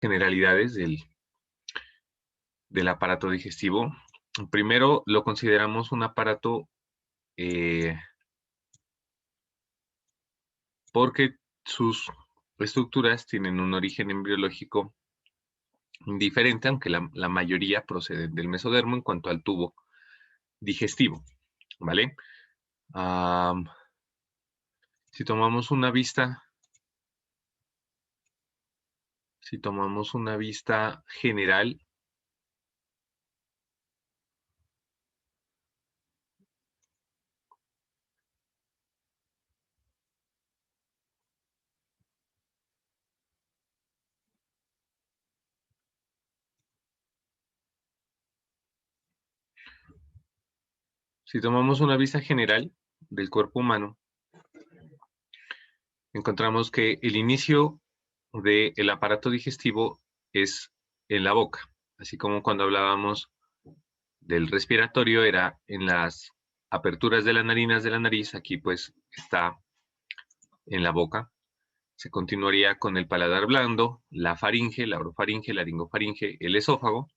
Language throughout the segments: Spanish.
generalidades del aparato digestivo. Primero, lo consideramos un aparato porque sus estructuras tienen un origen embriológico diferente, aunque la mayoría proceden del mesodermo en cuanto al tubo digestivo, ¿vale? Si tomamos una vista general, del cuerpo humano, encontramos que el inicio del aparato digestivo es en la boca, así como cuando hablábamos del respiratorio era en las aperturas de las narinas de la nariz, aquí pues está en la boca. Se continuaría con el paladar blando, la faringe, la orofaringe, la laringofaringe, el esófago.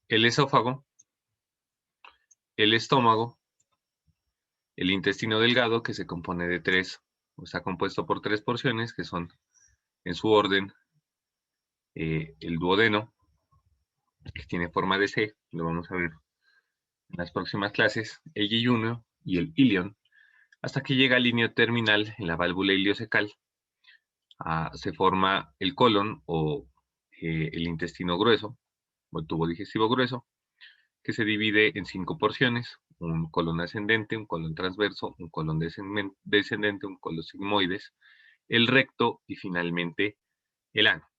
El esófago, el estómago, el intestino delgado, que se compone de tres, o está compuesto por tres porciones, que son en su orden el duodeno, que tiene forma de C, lo vamos a ver en las próximas clases, el yeyuno y el ilion, hasta que llega al límite terminal en la válvula iliocecal. Se forma el colon o el intestino grueso, o el tubo digestivo grueso, que se divide en 5 porciones: un colon ascendente, un colon transverso, un colon descendente, un colon sigmoides, el recto y finalmente el ano.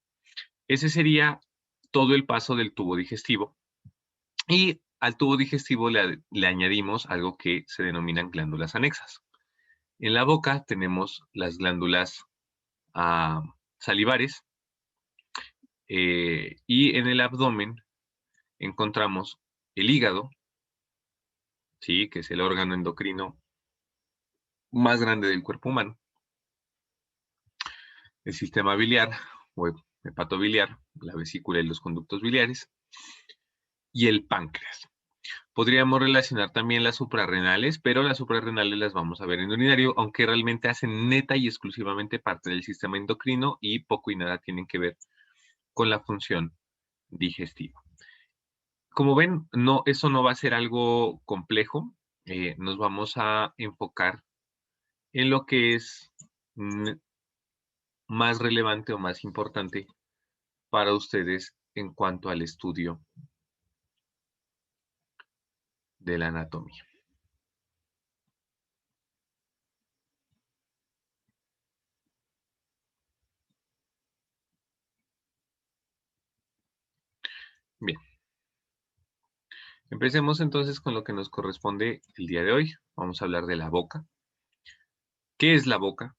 Ese sería todo el paso del tubo digestivo. Y al tubo digestivo le añadimos algo que se denominan glándulas anexas. En la boca tenemos las glándulas salivares, y en el abdomen encontramos el hígado, ¿sí?, que es el órgano endocrino más grande del cuerpo humano, el sistema biliar o hepatobiliar, la vesícula y los conductos biliares, y el páncreas. Podríamos relacionar también las suprarrenales, pero las suprarrenales las vamos a ver en urinario, aunque realmente hacen neta y exclusivamente parte del sistema endocrino y poco y nada tienen que ver con la función digestiva. Como ven, no, eso no va a ser algo complejo. Nos vamos a enfocar en lo que es más relevante o más importante para ustedes en cuanto al estudio de la anatomía. Bien, empecemos entonces con lo que nos corresponde el día de hoy. Vamos a hablar de la boca. ¿Qué es la boca?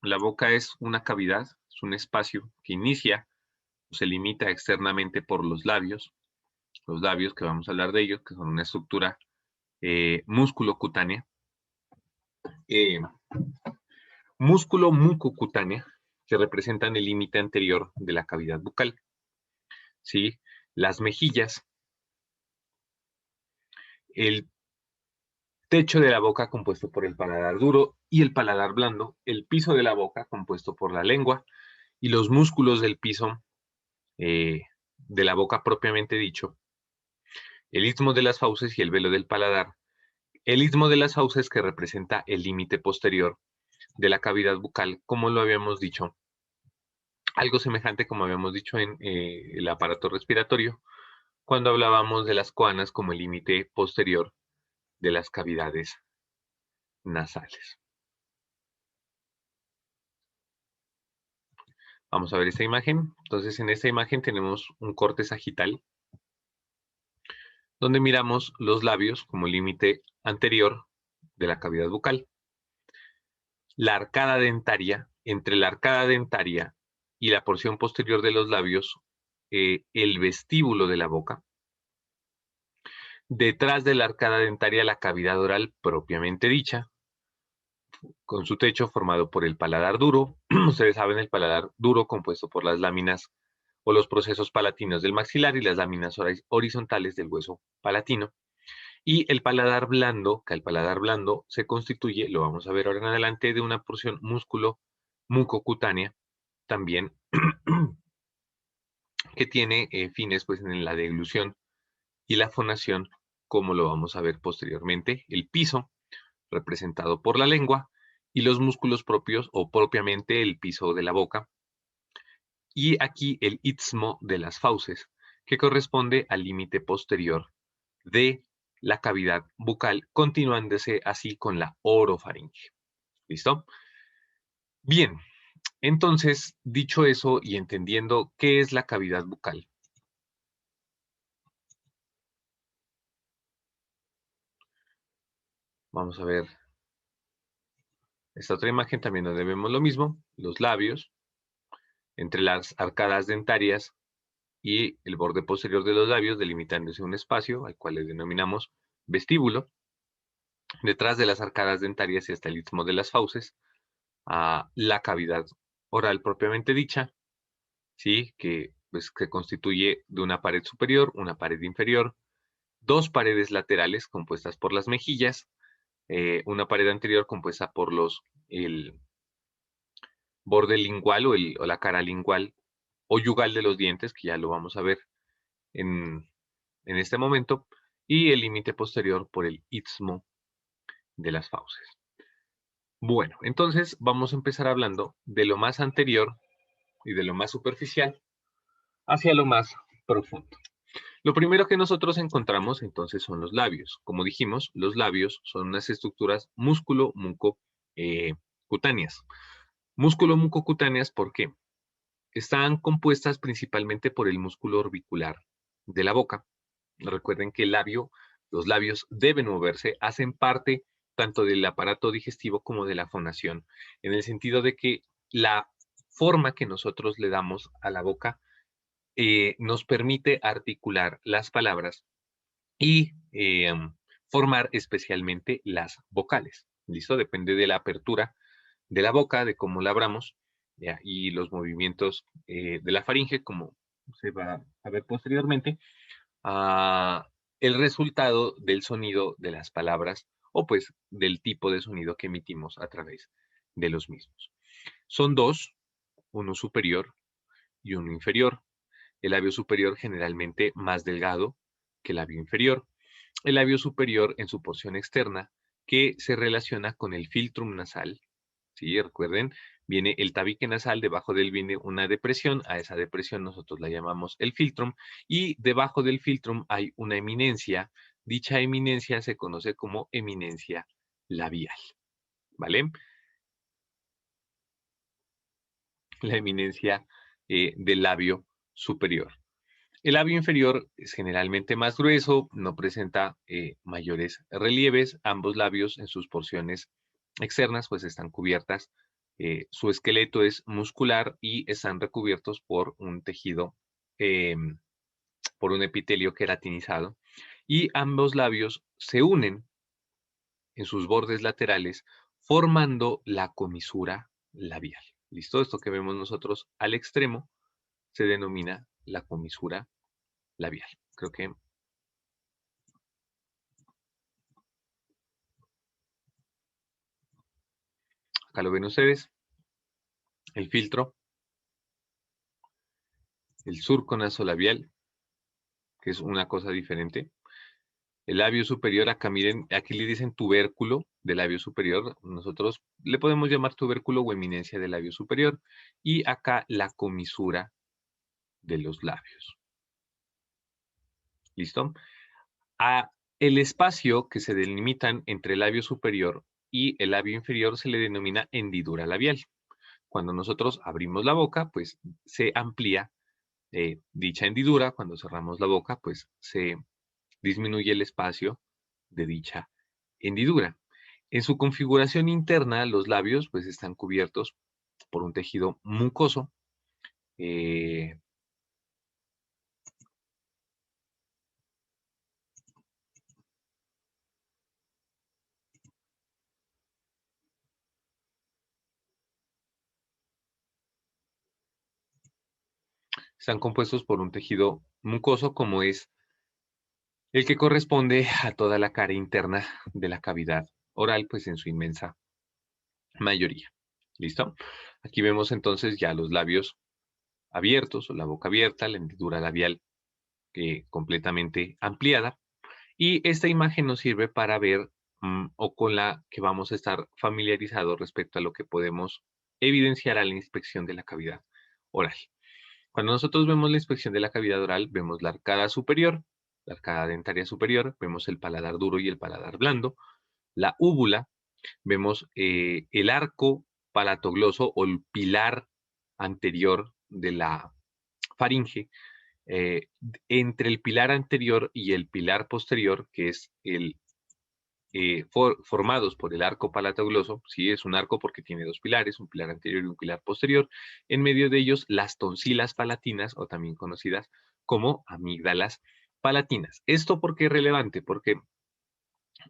La boca es una cavidad, es un espacio que inicia o se limita externamente por los labios que vamos a hablar de ellos, que son una estructura músculo-cutánea, eh, músculo-mucocutánea, que representan el límite anterior de la cavidad bucal, ¿sí? Las mejillas, el techo de la boca compuesto por el paladar duro y el paladar blando, el piso de la boca compuesto por la lengua y los músculos del piso de la boca propiamente dicho, el istmo de las fauces y el velo del paladar. El istmo de las fauces, que representa el límite posterior de la cavidad bucal, como lo habíamos dicho, algo semejante como habíamos dicho en el aparato respiratorio, cuando hablábamos de las coanas como el límite posterior de las cavidades nasales. Vamos a ver esta imagen. Entonces, en esta imagen tenemos un corte sagital, donde miramos los labios como límite anterior de la cavidad bucal. La arcada dentaria, entre la arcada dentaria y la porción posterior de los labios, el vestíbulo de la boca. Detrás de la arcada dentaria, la cavidad oral propiamente dicha, con su techo formado por el paladar duro. Ustedes saben, el paladar duro compuesto por las láminas o los procesos palatinos del maxilar y las láminas horizontales del hueso palatino. Y el paladar blando, que el paladar blando se constituye, lo vamos a ver ahora en adelante, de una porción músculo mucocutánea, también que tiene fines pues en la deglución y la fonación, como lo vamos a ver posteriormente. El piso, representado por la lengua, y los músculos propios o propiamente el piso de la boca. Y aquí el istmo de las fauces, que corresponde al límite posterior de la cavidad bucal, continuándose así con la orofaringe. ¿Listo? Bien, entonces, dicho eso y entendiendo qué es la cavidad bucal, vamos a ver esta otra imagen también donde vemos lo mismo, los labios, entre las arcadas dentarias y el borde posterior de los labios, delimitándose un espacio al cual le denominamos vestíbulo. Detrás de las arcadas dentarias y hasta el istmo de las fauces, a la cavidad oral propiamente dicha, ¿sí? Que pues, se constituye de una pared superior, una pared inferior, dos paredes laterales compuestas por las mejillas, una pared anterior compuesta por el borde lingual o la cara lingual o yugal de los dientes, que ya lo vamos a ver en, en este momento, y el límite posterior por el istmo de las fauces. Bueno, entonces vamos a empezar hablando de lo más anterior y de lo más superficial hacia lo más profundo. Lo primero que nosotros encontramos entonces son los labios. Como dijimos, los labios son unas estructuras músculo-muco-cutáneas. Músculo-mucocutáneas, ¿por qué? Están compuestas principalmente por el músculo orbicular de la boca. Recuerden que los labios deben moverse, hacen parte tanto del aparato digestivo como de la fonación, en el sentido de que la forma que nosotros le damos a la boca nos permite articular las palabras y formar especialmente las vocales. ¿Listo? Depende de la apertura de la boca, de cómo la abramos, ¿ya? Y los movimientos de la faringe, como se va a ver posteriormente, a el resultado del sonido de las palabras o pues del tipo de sonido que emitimos a través de los mismos. Son dos, uno superior y uno inferior. El labio superior generalmente más delgado que el labio inferior. El labio superior en su porción externa que se relaciona con el filtrum nasal. ¿Sí? Recuerden, viene el tabique nasal, debajo de él viene una depresión, a esa depresión nosotros la llamamos el filtrum, y debajo del filtrum hay una eminencia. Dicha eminencia se conoce como eminencia labial, ¿vale? La eminencia del labio superior. El labio inferior es generalmente más grueso, no presenta mayores relieves. Ambos labios en sus porciones externas pues están cubiertas. Su esqueleto es muscular y están recubiertos por un tejido, por un epitelio queratinizado. Y ambos labios se unen en sus bordes laterales formando la comisura labial. ¿Listo? Esto que vemos nosotros al extremo se denomina la comisura labial. Creo que acá lo ven ustedes, el filtro, el surco nasolabial, que es una cosa diferente. El labio superior, acá miren, aquí le dicen tubérculo del labio superior. Nosotros le podemos llamar tubérculo o eminencia del labio superior. Y acá la comisura de los labios. ¿Listo? El espacio que se delimitan entre el labio superior y el labio inferior se le denomina hendidura labial. Cuando nosotros abrimos la boca, pues se amplía dicha hendidura. Cuando cerramos la boca, pues se disminuye el espacio de dicha hendidura. En su configuración interna, los labios pues están cubiertos por un tejido mucoso, eh, están compuestos por un tejido mucoso como es el que corresponde a toda la cara interna de la cavidad oral, pues en su inmensa mayoría. ¿Listo? Aquí vemos entonces ya los labios abiertos o la boca abierta, la hendidura labial completamente ampliada. Y esta imagen nos sirve para ver o con la que vamos a estar familiarizados respecto a lo que podemos evidenciar a la inspección de la cavidad oral. Cuando nosotros vemos la inspección de la cavidad oral, vemos la arcada superior, la arcada dentaria superior, vemos el paladar duro y el paladar blando, la úvula, vemos el arco palatogloso o el pilar anterior de la faringe, entre el pilar anterior y el pilar posterior, que es formados por el arco palatogloso, sí, es un arco porque tiene dos pilares, un pilar anterior y un pilar posterior, en medio de ellos las tonsilas palatinas, o también conocidas como amígdalas palatinas. ¿Esto por qué es relevante? Porque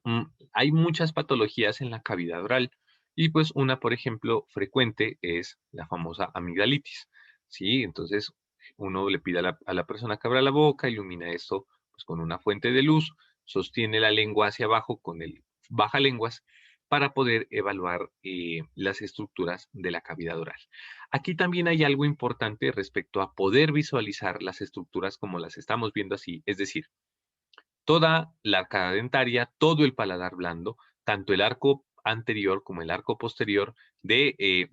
mm, hay muchas patologías en la cavidad oral y pues una, por ejemplo, frecuente es la famosa amigdalitis, ¿sí? Entonces uno le pide a la persona que abra la boca, ilumina esto pues, con una fuente de luz, sostiene la lengua hacia abajo con el baja lenguas para poder evaluar las estructuras de la cavidad oral. Aquí también hay algo importante respecto a poder visualizar las estructuras como las estamos viendo así, es decir, toda la arcada dentaria, todo el paladar blando, tanto el arco anterior como el arco posterior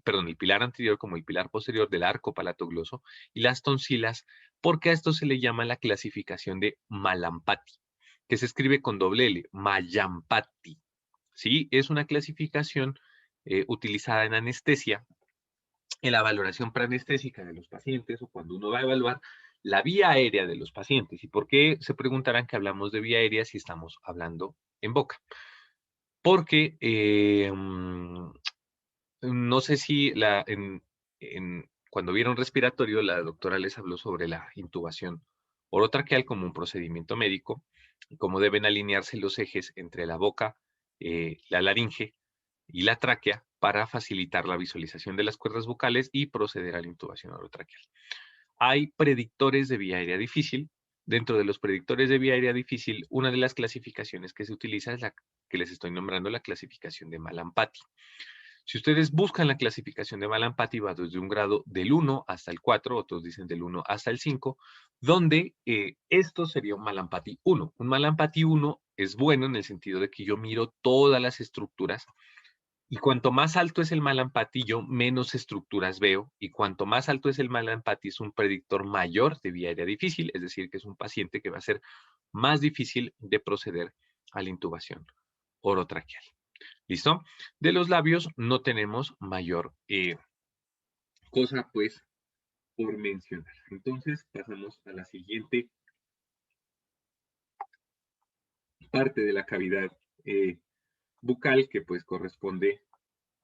perdón, el pilar anterior como el pilar posterior del arco palatogloso y las tonsilas, porque a esto se le llama la clasificación de Malampati, que se escribe con doble L, Mayampati, ¿sí? Es una clasificación utilizada en anestesia, en la valoración preanestésica de los pacientes o cuando uno va a evaluar la vía aérea de los pacientes. ¿Y por qué se preguntarán que hablamos de vía aérea si estamos hablando en boca? Porque no sé si cuando vieron respiratorio, la doctora les habló sobre la intubación orotraqueal como un procedimiento médico y cómo deben alinearse los ejes entre la boca, la laringe y la tráquea para facilitar la visualización de las cuerdas vocales y proceder a la intubación orotraqueal. Hay predictores de vía aérea difícil. Dentro de los predictores de vía aérea difícil, una de las clasificaciones que se utiliza es la que les estoy nombrando, la clasificación de Malampati. Si ustedes buscan la clasificación de Malampati, va desde un grado del 1 hasta el 4, otros dicen del 1 hasta el 5, donde esto sería un Malampati 1. Un Malampati 1 es bueno en el sentido de que yo miro todas las estructuras y cuanto más alto es el Malampati, yo menos estructuras veo y cuanto más alto es el Malampati es un predictor mayor de vía aérea difícil, es decir, que es un paciente que va a ser más difícil de proceder a la intubación orotraqueal. ¿Listo? De los labios no tenemos mayor cosa, pues, por mencionar. Entonces, pasamos a la siguiente parte de la cavidad bucal, que pues corresponde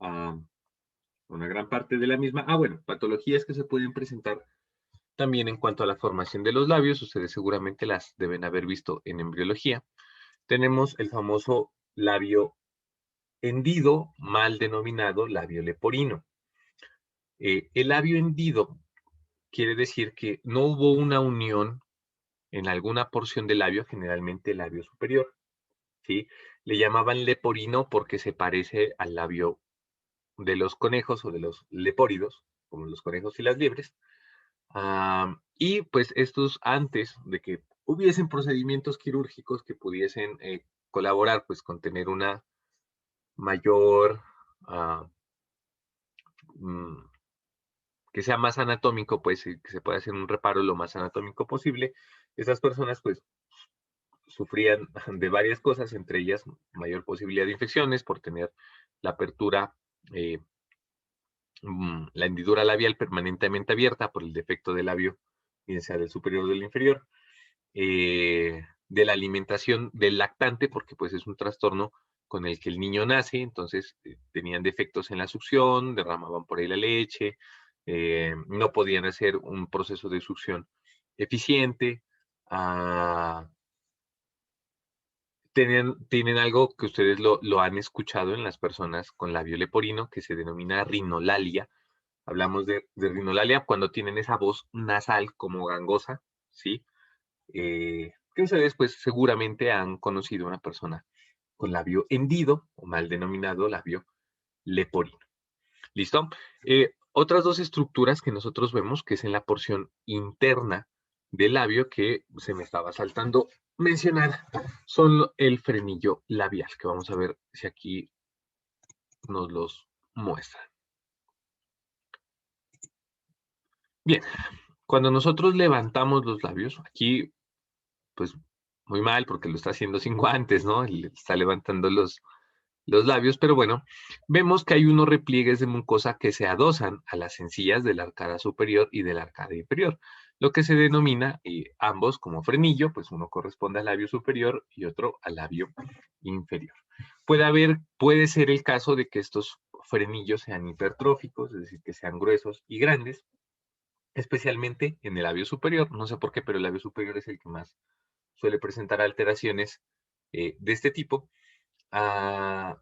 a una gran parte de la misma. Ah, bueno, patologías que se pueden presentar también en cuanto a la formación de los labios, ustedes seguramente las deben haber visto en embriología. Tenemos el famoso labio hendido, mal denominado labio leporino. El labio hendido quiere decir que no hubo una unión en alguna porción del labio, generalmente el labio superior, ¿sí? Le llamaban leporino porque se parece al labio de los conejos o de los lepóridos, como los conejos y las liebres. Y pues estos, antes de que hubiesen procedimientos quirúrgicos que pudiesen colaborar pues con tener una mayor, uh, que sea más anatómico, pues que se pueda hacer un reparo lo más anatómico posible, esas personas pues sufrían de varias cosas, entre ellas mayor posibilidad de infecciones por tener la apertura, eh, la hendidura labial permanentemente abierta por el defecto del labio, bien sea del superior o del inferior, de la alimentación del lactante, porque pues es un trastorno con el que el niño nace, entonces tenían defectos en la succión, derramaban por ahí la leche, no podían hacer un proceso de succión eficiente. Tienen algo que ustedes lo han escuchado en las personas con labio leporino que se denomina rinolalia. Hablamos de rinolalia cuando tienen esa voz nasal como gangosa, ¿sí? Que ustedes pues seguramente han conocido a una persona con labio hendido o mal denominado labio leporino. ¿Listo? Otras dos estructuras que nosotros vemos, que es en la porción interna del labio, que se me estaba saltando mencionar, son el frenillo labial, que vamos a ver si aquí nos los muestra. Bien, cuando nosotros levantamos los labios, aquí, pues muy mal porque lo está haciendo sin guantes, ¿no? Y está levantando los labios, pero bueno, vemos que hay unos repliegues de mucosa que se adosan a las encías de la arcada superior y de la arcada inferior, lo que se denomina ambos como frenillo, pues uno corresponde al labio superior y otro al labio inferior. Puede ser el caso de que estos frenillos sean hipertróficos, es decir, que sean gruesos y grandes, especialmente en el labio superior, no sé por qué, pero el labio superior es el que más suele presentar alteraciones de este tipo. Ah,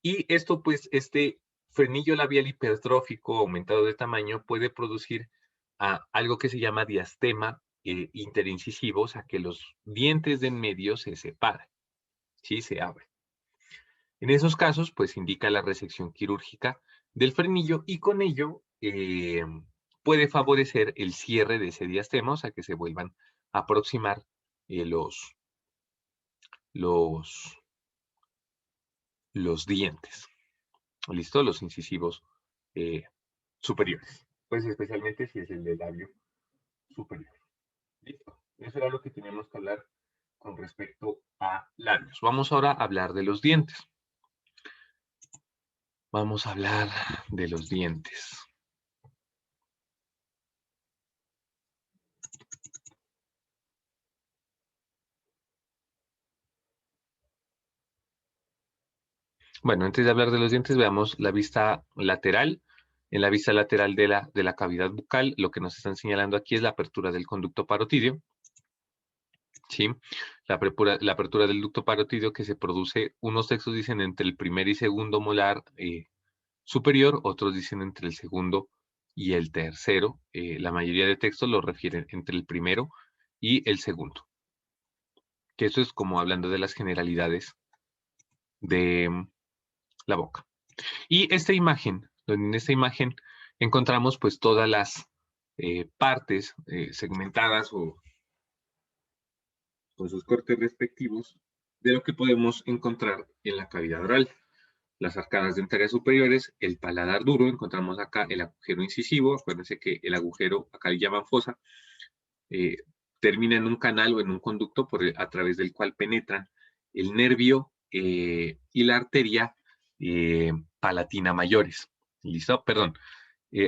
y esto, pues, este frenillo labial hipertrófico aumentado de tamaño puede producir algo que se llama diastema interincisivo, o sea, que los dientes de en medio se separan, ¿sí? Se abren. En esos casos, pues, indica la resección quirúrgica del frenillo y con ello puede favorecer el cierre de ese diastema, o sea, que se vuelvan a aproximar eh, los, los, los dientes. ¿Listo? Los incisivos eh, superiores. Pues especialmente si es el del labio superior. ¿Listo? Eso era lo que teníamos que hablar con respecto a labios. Vamos ahora a hablar de los dientes. Vamos a hablar de los dientes. Bueno, antes de hablar de los dientes, veamos la vista lateral. En la vista lateral de la cavidad bucal, lo que nos están señalando aquí es la apertura del conducto parotidio. ¿Sí? La apertura del ducto parotidio que se produce, unos textos dicen entre el primer y segundo molar superior, otros dicen entre el segundo y el tercero. La mayoría de textos lo refieren entre el primero y el segundo. Que eso es como hablando de las generalidades de la boca. Y en esta imagen encontramos pues todas las partes segmentadas o con sus cortes respectivos de lo que podemos encontrar en la cavidad oral. Las arcadas dentarias superiores, el paladar duro, encontramos acá el agujero incisivo, acuérdense que el agujero, acá le llaman fosa, eh, termina en un canal o en un conducto a través del cual penetran el nervio y la arteria palatina mayores. ¿Listo? Perdón.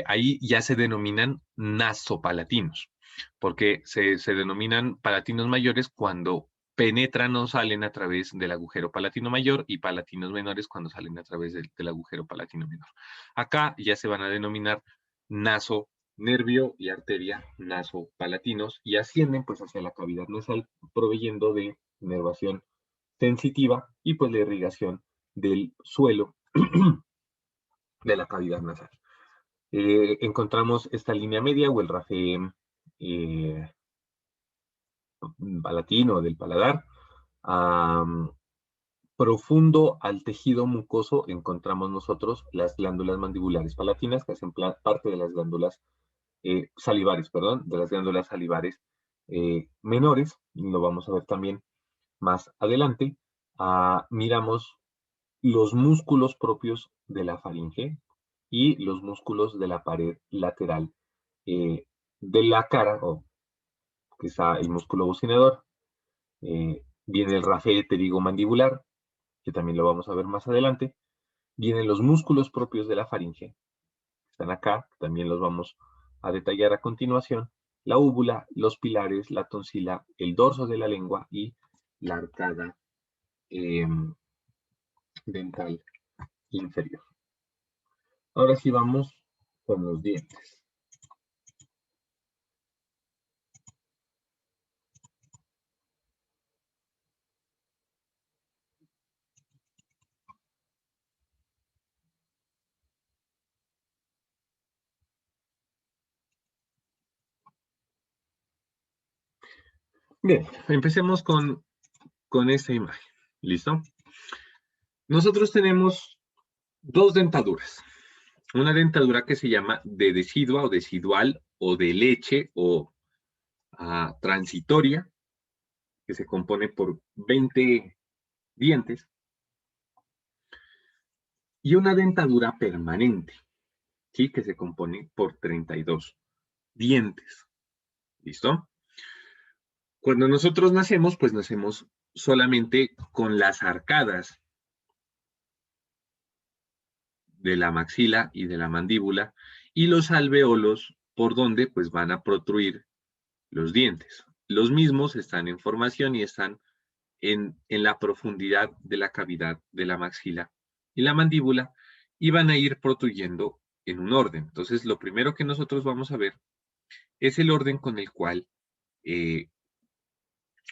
Ahí ya se denominan nasopalatinos, porque se denominan palatinos mayores cuando penetran o salen a través del agujero palatino mayor y palatinos menores cuando salen a través del agujero palatino menor. Acá ya se van a denominar naso, nervio y arteria nasopalatinos y ascienden pues hacia la cavidad nasal proveyendo de inervación sensitiva y pues la irrigación del suelo de la cavidad nasal. Encontramos esta línea media o el rafe eh, palatino del paladar. Profundo al tejido mucoso encontramos nosotros las glándulas mandibulares palatinas que hacen parte de las glándulas salivares, perdón, de las glándulas salivares menores. Lo vamos a ver también más adelante. Miramos los músculos propios de la faringe y los músculos de la pared lateral eh, de la cara, o quizá el músculo bucinador. Viene el rafe mandibular, que también lo vamos a ver más adelante. Vienen los músculos propios de la faringe, que están acá, también los vamos a detallar a continuación. La úvula, los pilares, la tonsila, el dorso de la lengua y la arcada eh, dental inferior. Ahora sí vamos con los dientes. Bien, empecemos con esta imagen. ¿Listo? Nosotros tenemos dos dentaduras. Una dentadura que se llama de decidua o decidual o de leche o transitoria, que se compone por 20 dientes, y una dentadura permanente, ¿sí? Que se compone por 32 dientes. ¿Listo? Cuando nosotros nacemos, pues nacemos solamente con las arcadas de la maxila y de la mandíbula y los alveolos por donde pues van a protruir los dientes. Los mismos están en formación y están en la profundidad de la cavidad de la maxila y la mandíbula y van a ir protruyendo en un orden. Entonces, lo primero que nosotros vamos a ver es el orden con el cual eh,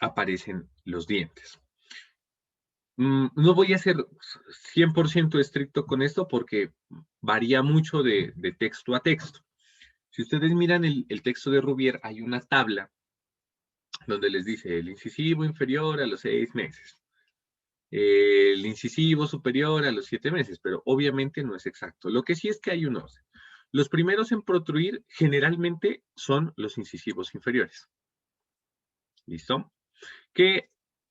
aparecen los dientes. No voy a ser 100% estricto con esto porque varía mucho de texto a texto. Si ustedes miran el texto de Rouvier, hay una tabla donde les dice el incisivo inferior a los 6 meses, el incisivo superior a los 7 meses, pero obviamente no es exacto. Lo que sí es que hay un orden. Los primeros en protruir generalmente son los incisivos inferiores. ¿Listo? Que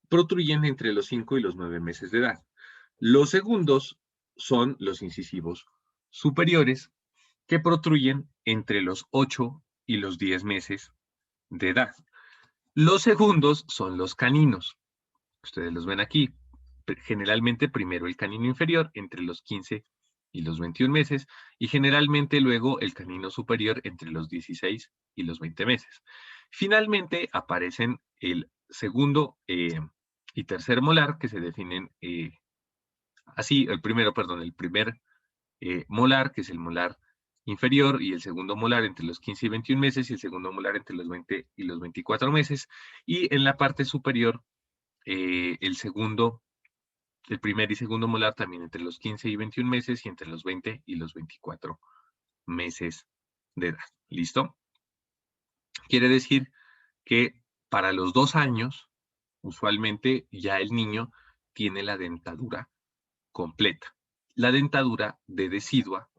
protruyen entre los 5 y los 9 meses de edad. Los segundos son los incisivos superiores, que protruyen entre los 8 y los 10 meses de edad. Los segundos son los caninos. Ustedes los ven aquí. Generalmente primero el canino inferior entre los 15 y los 21 meses y generalmente luego el canino superior entre los 16 y los 20 meses. Finalmente aparecen el segundo y tercer molar que se definen así, el primer molar, que es el molar inferior, y el segundo molar entre los 15 y 21 meses, y el segundo molar entre los 20 y los 24 meses, y en la parte superior, el primer y segundo molar también entre los 15 y 21 meses, y entre los 20 y los 24 meses de edad. ¿Listo? Quiere decir que para los 2 años, usualmente ya el niño tiene la dentadura completa, la dentadura de decidua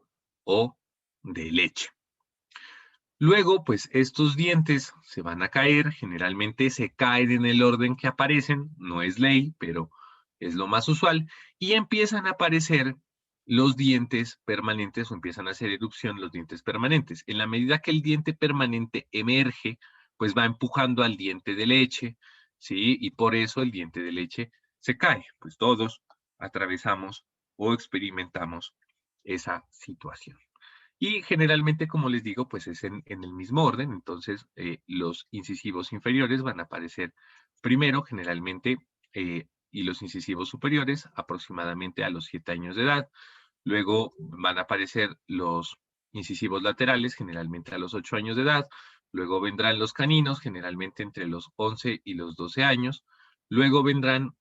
o de leche. Luego, pues estos dientes se van a caer, generalmente se caen en el orden que aparecen, no es ley, pero es lo más usual, y empiezan a aparecer los dientes permanentes o empiezan a hacer erupción los dientes permanentes. En la medida que el diente permanente emerge, pues va empujando al diente de leche, ¿sí? Y por eso el diente de leche se cae. Pues todos atravesamos o experimentamos esa situación. Y generalmente, como les digo, pues es en el mismo orden. Entonces, los incisivos inferiores van a aparecer primero, generalmente, y los incisivos superiores aproximadamente a los 7 años de edad. Luego van a aparecer los incisivos laterales, generalmente a los 8 años de edad. Luego vendrán los caninos, generalmente entre los 11 y los 12 años. Luego vendrán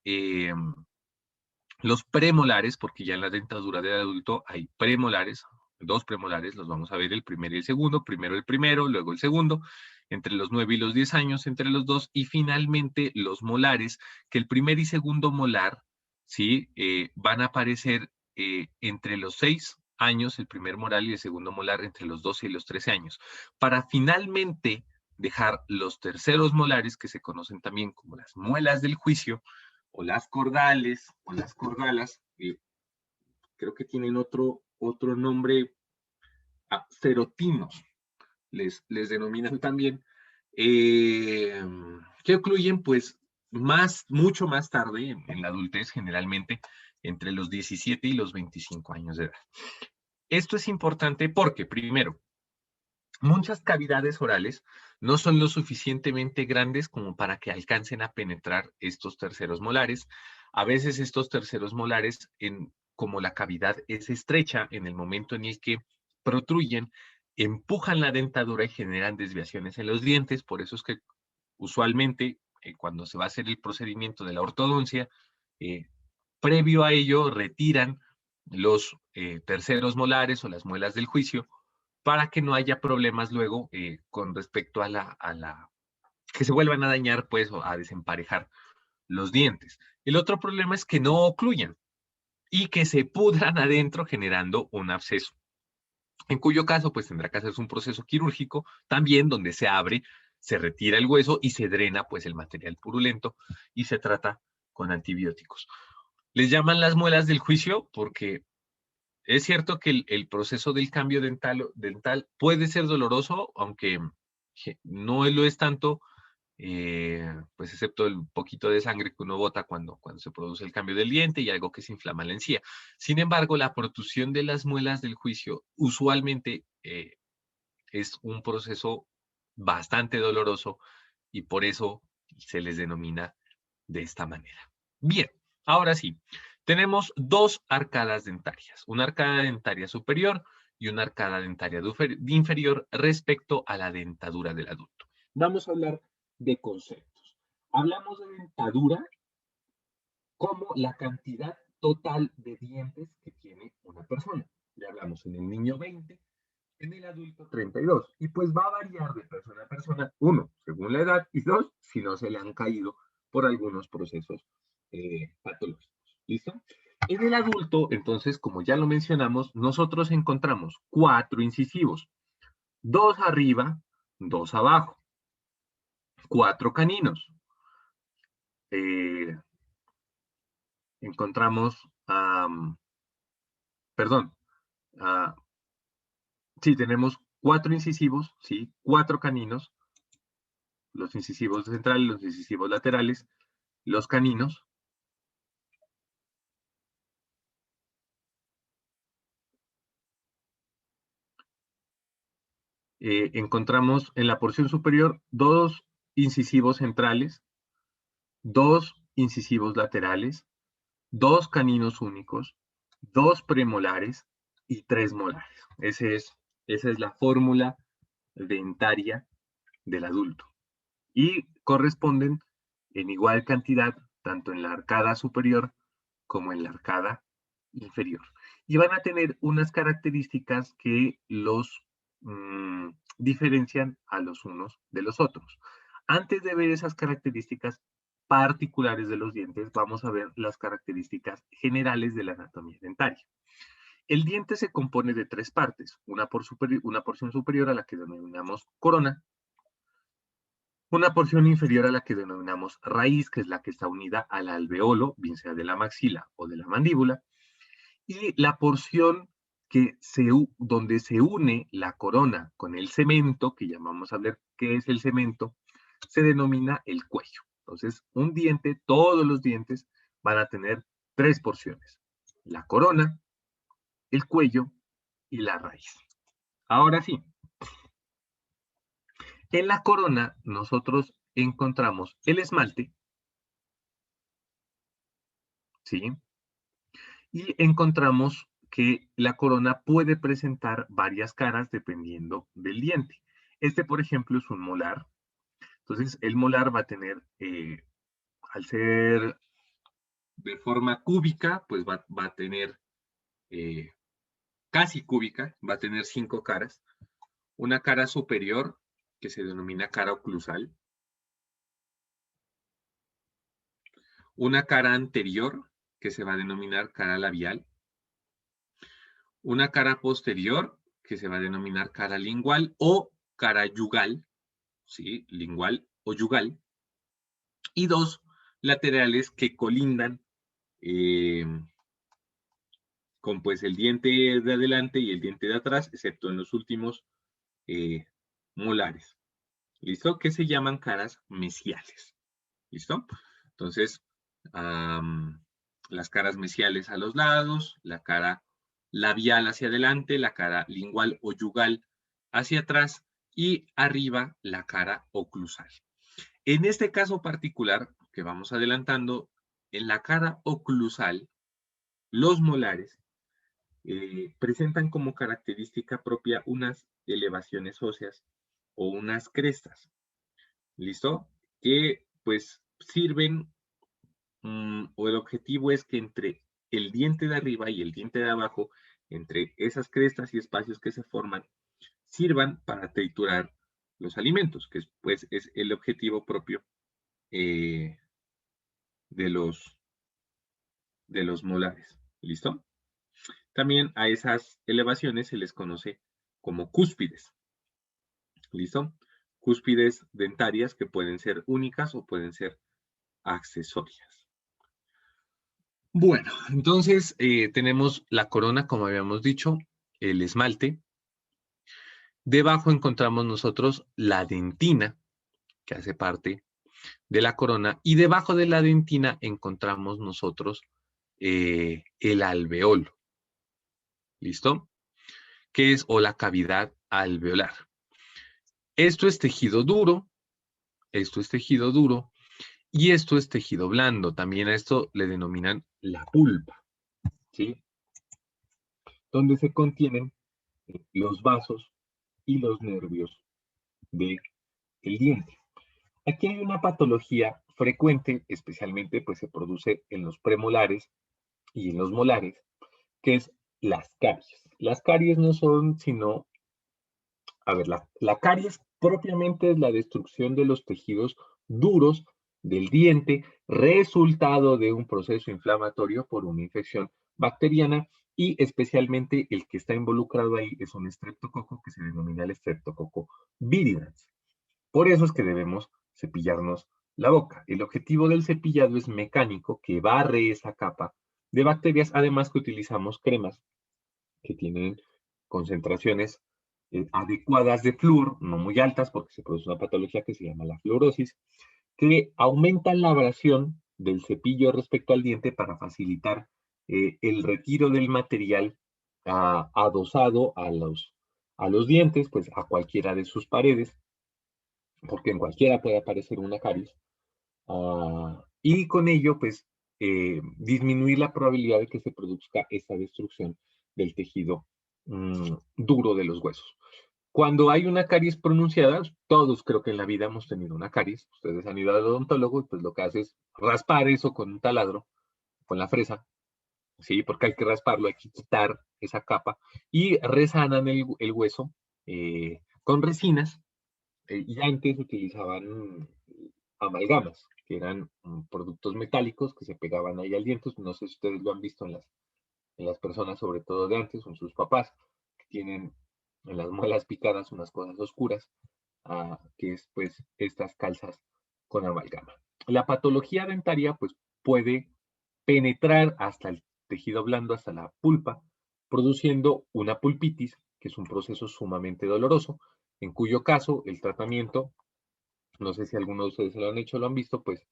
los premolares, porque ya en la dentadura del adulto hay premolares, 2 premolares, los vamos a ver el primero y el segundo, primero el primero, luego el segundo, entre los 9 y los 10 años, entre los dos, y finalmente los molares, que el primer y segundo molar, ¿sí? Van a aparecer entre los 6 años, el primer molar y el segundo molar entre los 12 y los 13 años, para finalmente dejar los terceros molares, que se conocen también como las muelas del juicio, o las cordales, o las cordalas, creo que tienen otro nombre, cerotinos, les denominan también, que ocluyen pues mucho más tarde, en la adultez generalmente, entre los 17 y los 25 años de edad. Esto es importante porque, primero, muchas cavidades orales no son lo suficientemente grandes como para que alcancen a penetrar estos terceros molares. A veces estos terceros molares, como la cavidad es estrecha, en el momento en el que protruyen, empujan la dentadura y generan desviaciones en los dientes. Por eso es que usualmente cuando se va a hacer el procedimiento de la ortodoncia, previo a ello retiran los terceros molares o las muelas del juicio para que no haya problemas luego con respecto a la que se vuelvan a dañar, pues, o a desemparejar los dientes. El otro problema es que no ocluyan y que se pudran adentro generando un absceso, en cuyo caso pues tendrá que hacerse un proceso quirúrgico también donde se abre, se retira el hueso y se drena pues el material purulento y se trata con antibióticos. Les llaman las muelas del juicio porque es cierto que el proceso del cambio dental puede ser doloroso, aunque no lo es tanto, pues excepto el poquito de sangre que uno bota cuando se produce el cambio del diente y algo que se inflama la encía. Sin embargo, la protrusión de las muelas del juicio usualmente es un proceso bastante doloroso y por eso se les denomina de esta manera. Bien, ahora sí, tenemos dos arcadas dentarias, una arcada dentaria superior y una arcada dentaria inferior respecto a la dentadura del adulto. Vamos a hablar de conceptos. Hablamos de dentadura como la cantidad total de dientes que tiene una persona. Ya hablamos en el niño 20, en el adulto 32. Y pues va a variar de persona a persona, uno, según la edad, y dos, si no se le han caído por algunos procesos patológicos. ¿Listo? En el adulto, entonces, como ya lo mencionamos, nosotros encontramos 4 incisivos, 2 arriba, 2 abajo, 4 caninos. Eh, encontramos, perdón, uh, sí, tenemos 4 incisivos, sí, 4 caninos, los incisivos centrales, los incisivos laterales, los caninos. Encontramos en la porción superior 2 incisivos centrales, 2 incisivos laterales, 2 caninos únicos, 2 premolares y 3 molares. Esa es la fórmula dentaria del adulto. Y corresponden en igual cantidad tanto en la arcada superior como en la arcada inferior. Y van a tener unas características que los diferencian a los unos de los otros. Antes de ver esas características particulares de los dientes, vamos a ver las características generales de la anatomía dentaria. El diente se compone de 3 partes, una porción superior a la que denominamos corona, una porción inferior a la que denominamos raíz, que es la que está unida al alveolo, bien sea de la maxila o de la mandíbula, y la porción donde se une la corona con el cemento, que llamamos a ver qué es el cemento, se denomina el cuello. Entonces, un diente, todos los dientes van a tener 3 porciones: la corona, el cuello y la raíz. Ahora sí, en la corona nosotros encontramos el esmalte, ¿sí? Y encontramos que la corona puede presentar varias caras dependiendo del diente. Este, por ejemplo, es un molar. Entonces, el molar va a tener, al ser de forma cúbica, pues va a tener eh, casi cúbica, va a tener 5 caras. Una cara superior, que se denomina cara oclusal. Una cara anterior, que se va a denominar cara labial. Una cara posterior, que se va a denominar cara lingual o cara yugal, ¿sí? Lingual o yugal. Y 2 laterales que colindan eh, con pues el diente de adelante y el diente de atrás, excepto en los últimos eh, molares. ¿Listo? Que se llaman caras mesiales. ¿Listo? Entonces, las caras mesiales a los lados, la cara labial hacia adelante, la cara lingual o yugal hacia atrás y arriba la cara oclusal. En este caso particular que vamos adelantando, en la cara oclusal, los molares presentan como característica propia unas elevaciones óseas o unas crestas. ¿Listo? Que pues sirven o el objetivo es que entre el diente de arriba y el diente de abajo, entre esas crestas y espacios que se forman, sirvan para triturar los alimentos, que pues es el objetivo propio de los molares. ¿Listo? También a esas elevaciones se les conoce como cúspides. ¿Listo? Cúspides dentarias que pueden ser únicas o pueden ser accesorias. Bueno, entonces tenemos la corona, como habíamos dicho, el esmalte. Debajo encontramos nosotros la dentina, que hace parte de la corona, y debajo de la dentina encontramos nosotros el alveolo. ¿Listo? Que es o la cavidad alveolar. Esto es tejido duro, esto es tejido duro, y esto es tejido blando. También a esto le denominan la pulpa, ¿sí? Donde se contienen los vasos y los nervios del diente. Aquí hay una patología frecuente, especialmente pues se produce en los premolares y en los molares, que es las caries. Las caries no son sino, a ver, la caries propiamente es la destrucción de los tejidos duros del diente, resultado de un proceso inflamatorio por una infección bacteriana, y especialmente el que está involucrado ahí es un estreptococo que se denomina el estreptococo viridans. Por eso es que debemos cepillarnos la boca. El objetivo del cepillado es mecánico, que barre esa capa de bacterias, además que utilizamos cremas que tienen concentraciones adecuadas de flúor, no muy altas porque se produce una patología que se llama la fluorosis, que aumentan la abrasión del cepillo respecto al diente para facilitar el retiro del material adosado a los dientes, pues a cualquiera de sus paredes, porque en cualquiera puede aparecer una caries, y con ello, pues, disminuir la probabilidad de que se produzca esa destrucción del tejido duro de los huesos. Cuando hay una caries pronunciada, todos creo que en la vida hemos tenido una caries, ustedes han ido al odontólogo y pues lo que hace es raspar eso con un taladro, con la fresa, ¿sí? Porque hay que rasparlo, hay que quitar esa capa y resanan el hueso con resinas, y antes utilizaban amalgamas, que eran productos metálicos que se pegaban ahí al diente. No sé si ustedes lo han visto en las personas, sobre todo de antes, o en sus papás, que tienen en las muelas picadas unas cosas oscuras, que es pues estas calzas con amalgama. La patología dentaria pues puede penetrar hasta el tejido blando, hasta la pulpa, produciendo una pulpitis, que es un proceso sumamente doloroso, en cuyo caso el tratamiento, no sé si alguno de ustedes se lo han hecho o lo han visto, pues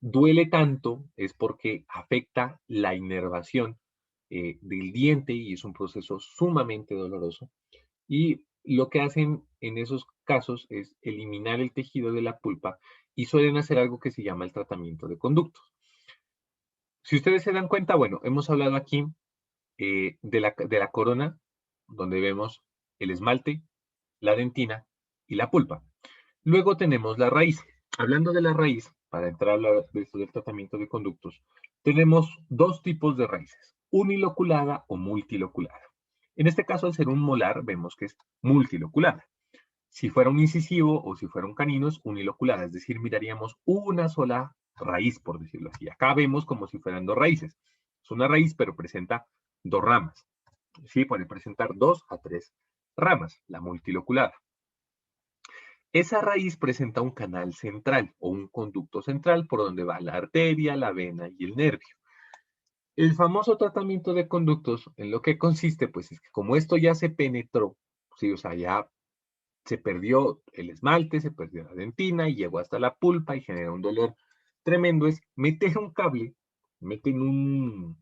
duele tanto es porque afecta la inervación del diente y es un proceso sumamente doloroso. Y lo que hacen en esos casos es eliminar el tejido de la pulpa y suelen hacer algo que se llama el tratamiento de conductos. Si ustedes se dan cuenta, bueno, hemos hablado aquí de la corona, donde vemos el esmalte, la dentina y la pulpa. Luego tenemos la raíz. Hablando de la raíz, para entrar a hablar de esto del tratamiento de conductos, tenemos dos tipos de raíces, uniloculada o multiloculada. En este caso, al ser un molar, vemos que es multiloculada. Si fuera un incisivo o si fuera un canino, es uniloculada, es decir, miraríamos una sola raíz, por decirlo así. Acá vemos como si fueran dos raíces. Es una raíz, pero presenta dos ramas. Sí, puede presentar 2 a 3 ramas, la multiloculada. Esa raíz presenta un canal central o un conducto central por donde va la arteria, la vena y el nervio. El famoso tratamiento de conductos, en lo que consiste, pues es que como esto ya se penetró, sí, o sea, ya se perdió el esmalte, se perdió la dentina y llegó hasta la pulpa y genera un dolor tremendo, es meter un cable, meten un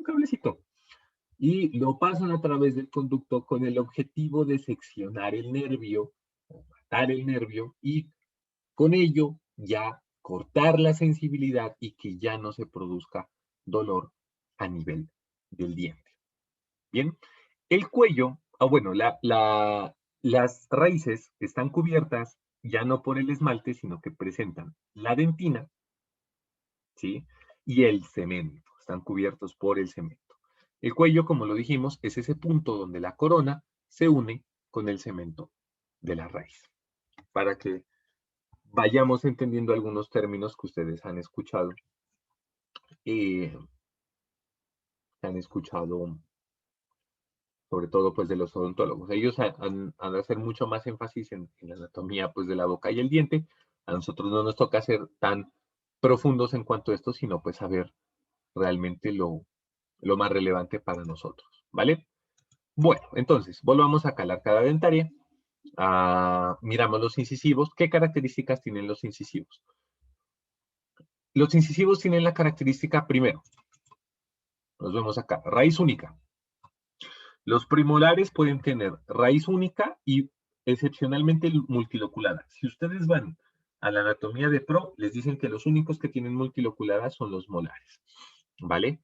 cablecito y lo pasan a través del conducto con el objetivo de seccionar el nervio, o matar el nervio, y con ello ya cortar la sensibilidad y que ya no se produzca dolor a nivel del diente. Bien, el cuello, bueno, las raíces están cubiertas ya no por el esmalte, sino que presentan la dentina, ¿sí? Y el cemento, están cubiertos por el cemento. El cuello, como lo dijimos, es ese punto donde la corona se une con el cemento de la raíz, para que vayamos entendiendo algunos términos que ustedes han escuchado, eh, sobre todo pues de los odontólogos. Ellos han de hacer mucho más énfasis en la anatomía pues de la boca y el diente. A nosotros no nos toca ser tan profundos en cuanto a esto, sino pues saber realmente lo más relevante para nosotros, ¿vale? Bueno, entonces, volvamos acá a la arcada dentaria. Miramos los incisivos. ¿Qué características tienen los incisivos? Los incisivos tienen la característica, primero, nos vemos acá, raíz única. Los premolares pueden tener raíz única y excepcionalmente multiloculada. Si ustedes van a la anatomía de Pro, les dicen que los únicos que tienen multiloculada son los molares, ¿vale?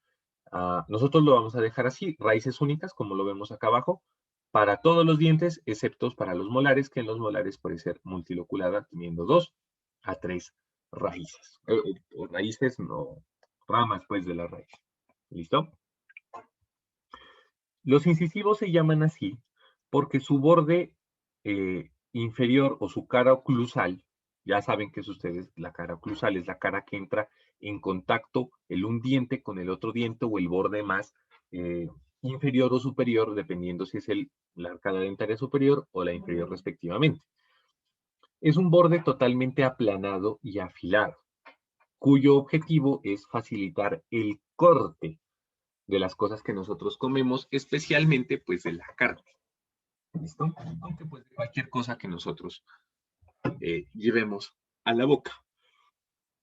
Nosotros lo vamos a dejar así, raíces únicas, como lo vemos acá abajo, para todos los dientes, excepto para los molares, que en los molares puede ser multiloculada, teniendo 2 a 3 raíces. O raíces, no, ramas, pues, de la raíz. ¿Listo? Los incisivos se llaman así porque su borde inferior o su cara oclusal, ya saben que es ustedes, la cara oclusal es la cara que entra en contacto un diente con el otro diente o el borde más inferior o superior, dependiendo si es la arcada dentaria superior o la inferior respectivamente. Es un borde totalmente aplanado y afilado, cuyo objetivo es facilitar el corte de las cosas que nosotros comemos, especialmente pues de la carne. ¿Listo? Aunque pues de cualquier cosa que nosotros llevemos a la boca.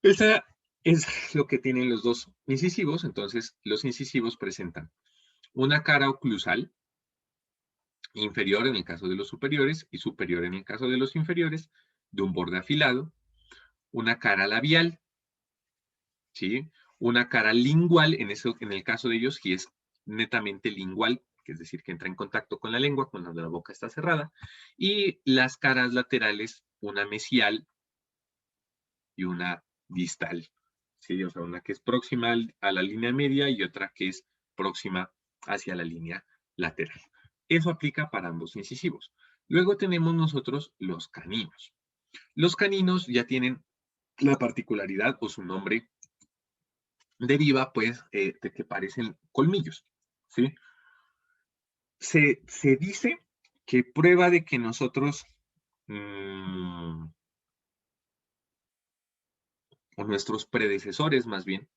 Esa es lo que tienen los dos incisivos. Entonces, los incisivos presentan una cara oclusal, inferior en el caso de los superiores y superior en el caso de los inferiores, de un borde afilado, una cara labial, ¿sí? Una cara lingual, en el caso de ellos, que es netamente lingual, que es decir, que entra en contacto con la lengua cuando la boca está cerrada, y las caras laterales, una mesial y una distal, ¿sí? O sea, una que es próxima a la línea media y otra que es próxima hacia la línea lateral. Eso aplica para ambos incisivos. Luego tenemos nosotros los caninos. Los caninos ya tienen la particularidad o su nombre deriva pues de que parecen colmillos, ¿sí? Se dice que prueba de que nosotros, o nuestros predecesores más bien,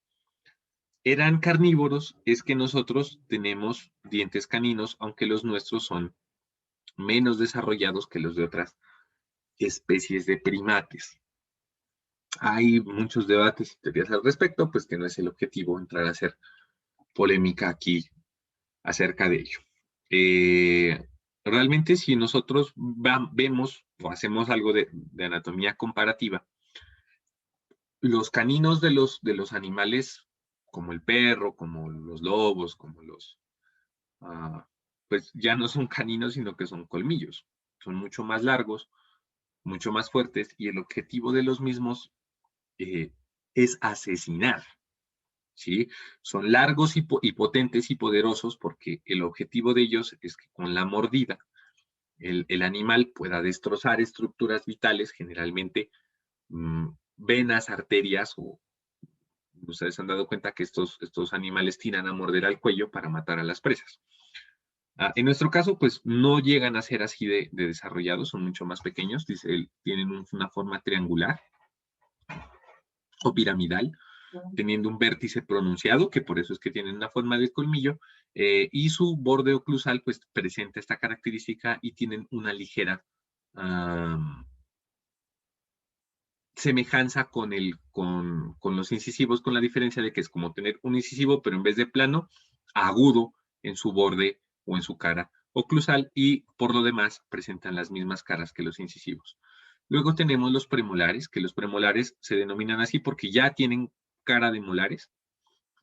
eran carnívoros, es que nosotros tenemos dientes caninos, aunque los nuestros son menos desarrollados que los de otras especies de primates. Hay muchos debates y teorías al respecto, pues que no es el objetivo entrar a hacer polémica aquí acerca de ello. Realmente si nosotros vemos o hacemos algo de anatomía comparativa, los caninos de los animales, como el perro, como los lobos, como pues ya no son caninos, sino que son colmillos. Son mucho más largos, mucho más fuertes, y el objetivo de los mismos es asesinar, ¿sí? Son largos y potentes y poderosos porque el objetivo de ellos es que con la mordida el animal pueda destrozar estructuras vitales, generalmente venas, arterias, o ustedes han dado cuenta que estos animales tiran a morder al cuello para matar a las presas. En nuestro caso, pues no llegan a ser así de desarrollados, son mucho más pequeños, tienen una forma triangular o piramidal, teniendo un vértice pronunciado, que por eso es que tienen una forma de colmillo, y su borde oclusal pues presenta esta característica y tienen una ligera semejanza con los incisivos, con la diferencia de que es como tener un incisivo, pero en vez de plano, agudo en su borde o en su cara oclusal, y por lo demás presentan las mismas caras que los incisivos. Luego tenemos los premolares, que los premolares se denominan así porque ya tienen cara de molares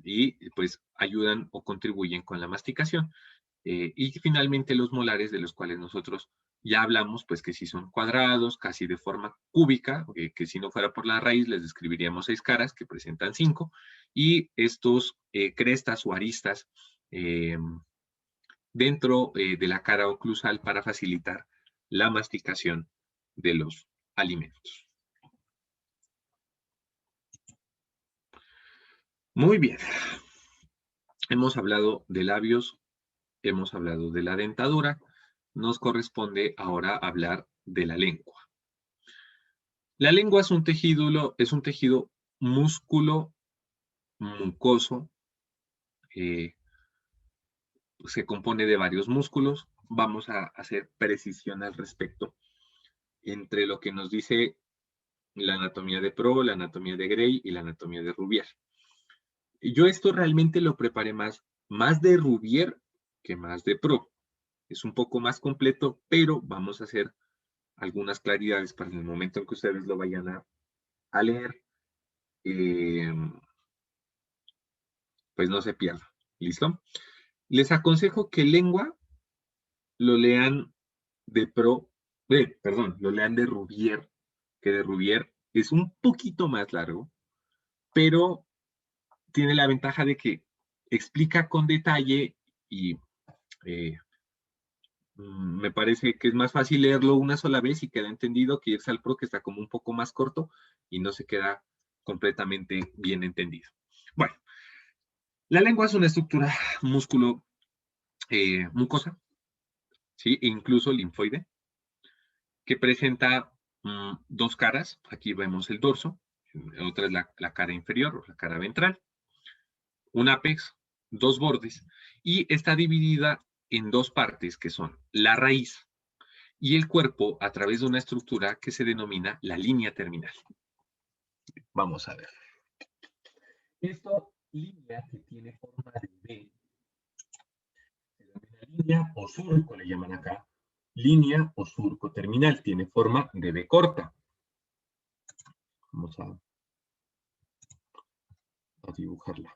y pues ayudan o contribuyen con la masticación. Y finalmente los molares, de los cuales nosotros ya hablamos, pues que si son cuadrados, casi de forma cúbica, que si no fuera por la raíz les describiríamos 6 caras, que presentan 5, y estos crestas o aristas dentro de la cara oclusal para facilitar la masticación de los alimentos. Muy bien. Hemos hablado de labios, hemos hablado de la dentadura. Nos corresponde ahora hablar de la lengua. La lengua es un tejido músculo mucoso. Se compone de varios músculos. Vamos a hacer precisión al respecto entre lo que nos dice la anatomía de Pro, la anatomía de Gray y la anatomía de Rubier. Yo esto realmente lo preparé más de Rubier que más de Pro. Es un poco más completo, pero vamos a hacer algunas claridades para el momento en que ustedes lo vayan a leer, pues no se pierda. ¿Listo? Les aconsejo que lengua lo lean lo lean de Rubier, que de Rubier es un poquito más largo, pero tiene la ventaja de que explica con detalle y me parece que es más fácil leerlo una sola vez y queda entendido que irse al Pro, que está como un poco más corto y no se queda completamente bien entendido. Bueno, la lengua es una estructura músculo mucosa, ¿sí? E incluso linfoide, que presenta dos caras. Aquí vemos el dorso, otra es la cara inferior o la cara ventral, un apex, dos bordes, y está dividida en dos partes que son la raíz y el cuerpo a través de una estructura que se denomina la línea terminal. Vamos a ver. Esto, línea que tiene forma de V, se denomina línea o surco, le llaman acá. Línea o surco terminal, tiene forma de V corta. Vamos a dibujarla.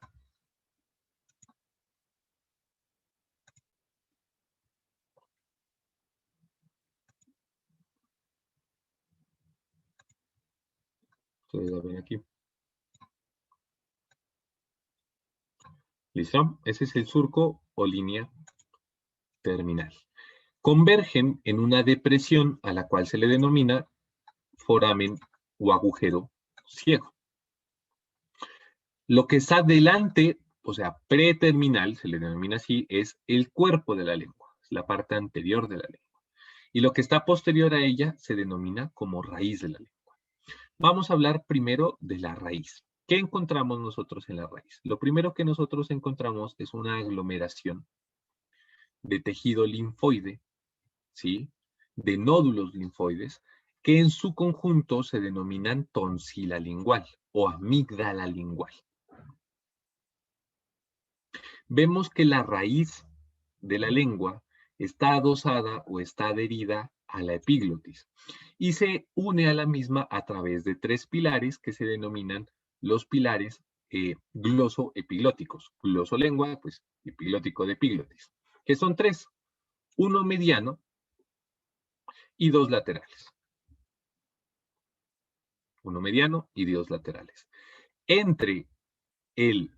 Ustedes la ven aquí. ¿Listo? Ese es el surco o línea terminal. Convergen en una depresión a la cual se le denomina foramen o agujero ciego. Lo que está delante, o sea, preterminal, se le denomina así, es el cuerpo de la lengua, es la parte anterior de la lengua. Y lo que está posterior a ella se denomina como raíz de la lengua. Vamos a hablar primero de la raíz. ¿Qué encontramos nosotros en la raíz? Lo primero que nosotros encontramos es una aglomeración de tejido linfoide, ¿sí? De nódulos linfoides, que en su conjunto se denominan tonsila lingual o amígdala lingual. Vemos que la raíz de la lengua está adosada o está adherida a la epiglotis y se une a la misma a través de tres pilares que se denominan los pilares glosoepiglóticos. Glosolengua, pues epiglótico de epiglotis, que son tres, uno mediano y dos laterales. Uno mediano y dos laterales. Entre el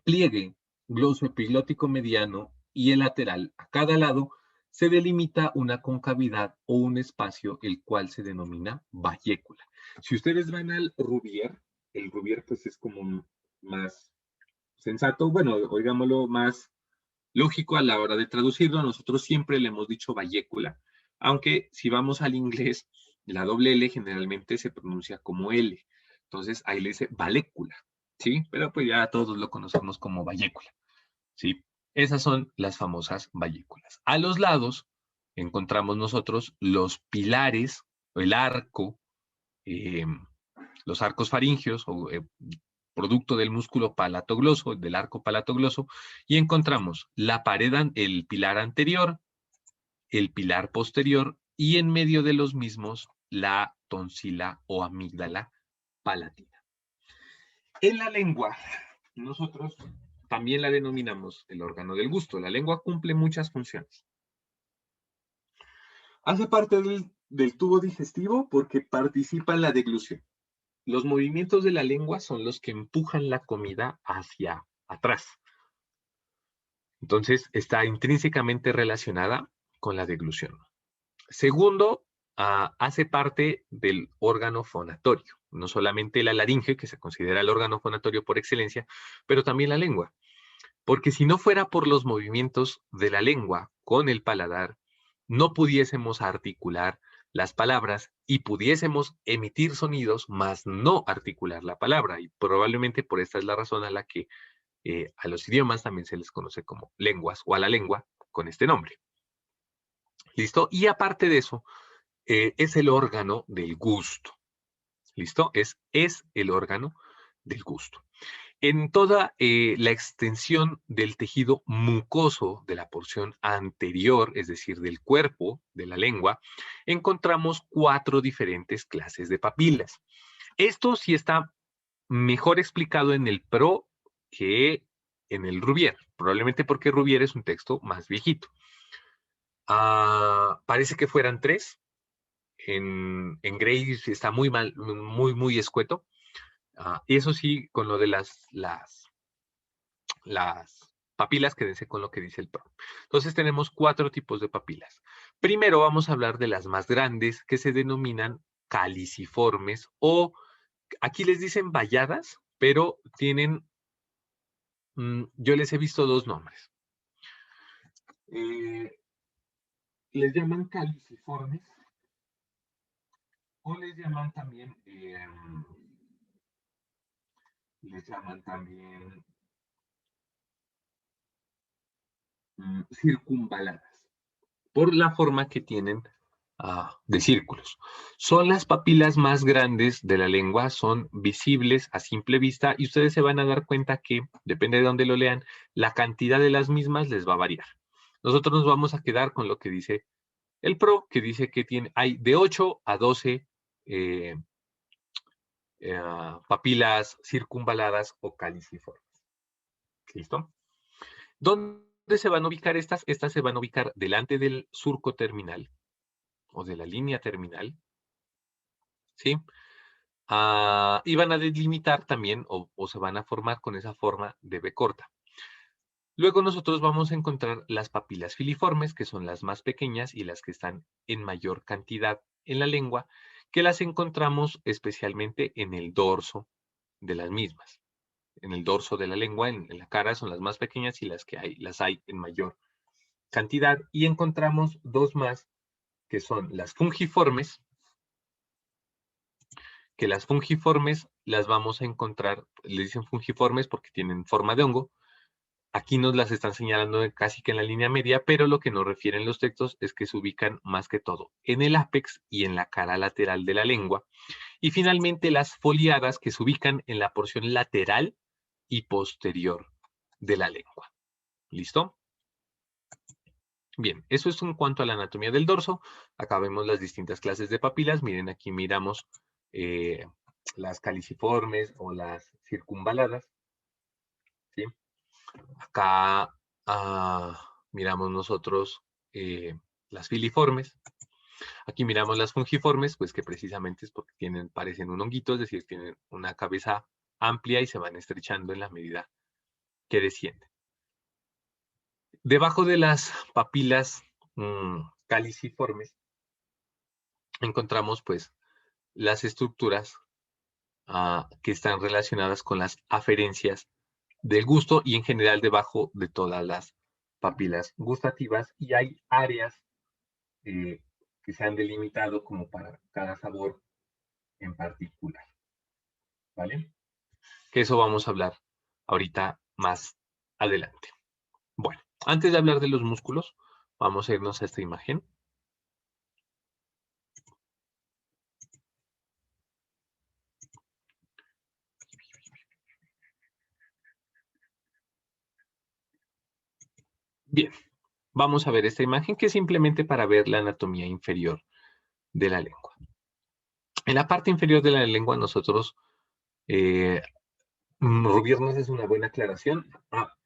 pliegue glosoepiglótico mediano y el lateral a cada lado se delimita una concavidad o un espacio el cual se denomina vallécula. Si ustedes van al Rubier, el Rubier pues es como más sensato, bueno, oigámoslo más lógico a la hora de traducirlo, nosotros siempre le hemos dicho vallécula, aunque si vamos al inglés, la doble L generalmente se pronuncia como L, entonces ahí le dice valécula, ¿sí? Pero pues ya todos lo conocemos como vallécula, ¿sí? Esas son las famosas valléculas. A los lados encontramos nosotros los pilares, el arco, los arcos faringeos o producto del músculo palatogloso, del arco palatogloso, y encontramos la pared, el pilar anterior, el pilar posterior y en medio de los mismos la tonsila o amígdala palatina. En la lengua, nosotros también la denominamos el órgano del gusto. La lengua cumple muchas funciones. Hace parte del tubo digestivo porque participa en la deglución. Los movimientos de la lengua son los que empujan la comida hacia atrás. Entonces, está intrínsecamente relacionada con la deglución. Segundo, hace parte del órgano fonatorio. No solamente la laringe, que se considera el órgano fonatorio por excelencia, pero también la lengua. Porque si no fuera por los movimientos de la lengua con el paladar, no pudiésemos articular las palabras y pudiésemos emitir sonidos, más no articular la palabra. Y probablemente por esta es la razón a la que a los idiomas también se les conoce como lenguas o a la lengua con este nombre. ¿Listo? Y aparte de eso, es el órgano del gusto. ¿Listo? Es el órgano del gusto. En toda la extensión del tejido mucoso de la porción anterior, es decir, del cuerpo de la lengua, encontramos 4 diferentes clases de papilas. Esto sí está mejor explicado en el PRO que en el Rubier, probablemente porque Rubier es un texto más viejito. Parece que fueran 3. En Gray está muy mal, muy escueto. Eso sí, con lo de las papilas, quédense con lo que dice el PRO. Entonces tenemos 4 tipos de papilas. Primero vamos a hablar de las más grandes, que se denominan caliciformes, o aquí les dicen valladas, pero tienen, yo les he visto 2 nombres. Les llaman caliciformes o les llaman también circunvaladas, por la forma que tienen de círculos. Son las papilas más grandes de la lengua, son visibles a simple vista y ustedes se van a dar cuenta que, depende de dónde lo lean, la cantidad de las mismas les va a variar. Nosotros nos vamos a quedar con lo que dice el PRO, que dice que hay de 8 a 12 papilas circunvaladas o caliciformes. ¿Listo? ¿Dónde se van a ubicar estas? Estas se van a ubicar delante del surco terminal o de la línea terminal, ¿sí? Y van a delimitar también o se van a formar con esa forma de B corta. Luego nosotros vamos a encontrar las papilas filiformes, que son las más pequeñas y las que están en mayor cantidad en la lengua, que las encontramos especialmente en el dorso de las mismas. En el dorso de la lengua, en la cara, son las más pequeñas y las hay en mayor cantidad. Y encontramos 2 más, que son las fungiformes, que las fungiformes las vamos a encontrar, le dicen fungiformes porque tienen forma de hongo. Aquí nos las están señalando casi que en la línea media, pero lo que nos refieren los textos es que se ubican más que todo en el ápex y en la cara lateral de la lengua. Y finalmente las foliadas, que se ubican en la porción lateral y posterior de la lengua. ¿Listo? Bien, eso es en cuanto a la anatomía del dorso. Acá vemos las distintas clases de papilas. Miren, aquí miramos las caliciformes o las circunvaladas. ¿Sí? Acá miramos nosotros las filiformes. Aquí miramos las fungiformes, pues que precisamente es porque parecen un honguito, es decir, tienen una cabeza amplia y se van estrechando en la medida que descienden. Debajo de las papilas caliciformes encontramos pues las estructuras que están relacionadas con las aferencias del gusto y en general debajo de todas las papilas gustativas, y hay áreas que se han delimitado como para cada sabor en particular, ¿vale? Que eso vamos a hablar ahorita más adelante. Bueno, antes de hablar de los músculos, vamos a irnos a esta imagen. Bien, vamos a ver esta imagen que es simplemente para ver la anatomía inferior de la lengua. En la parte inferior de la lengua nosotros, Rubier nos es una buena aclaración.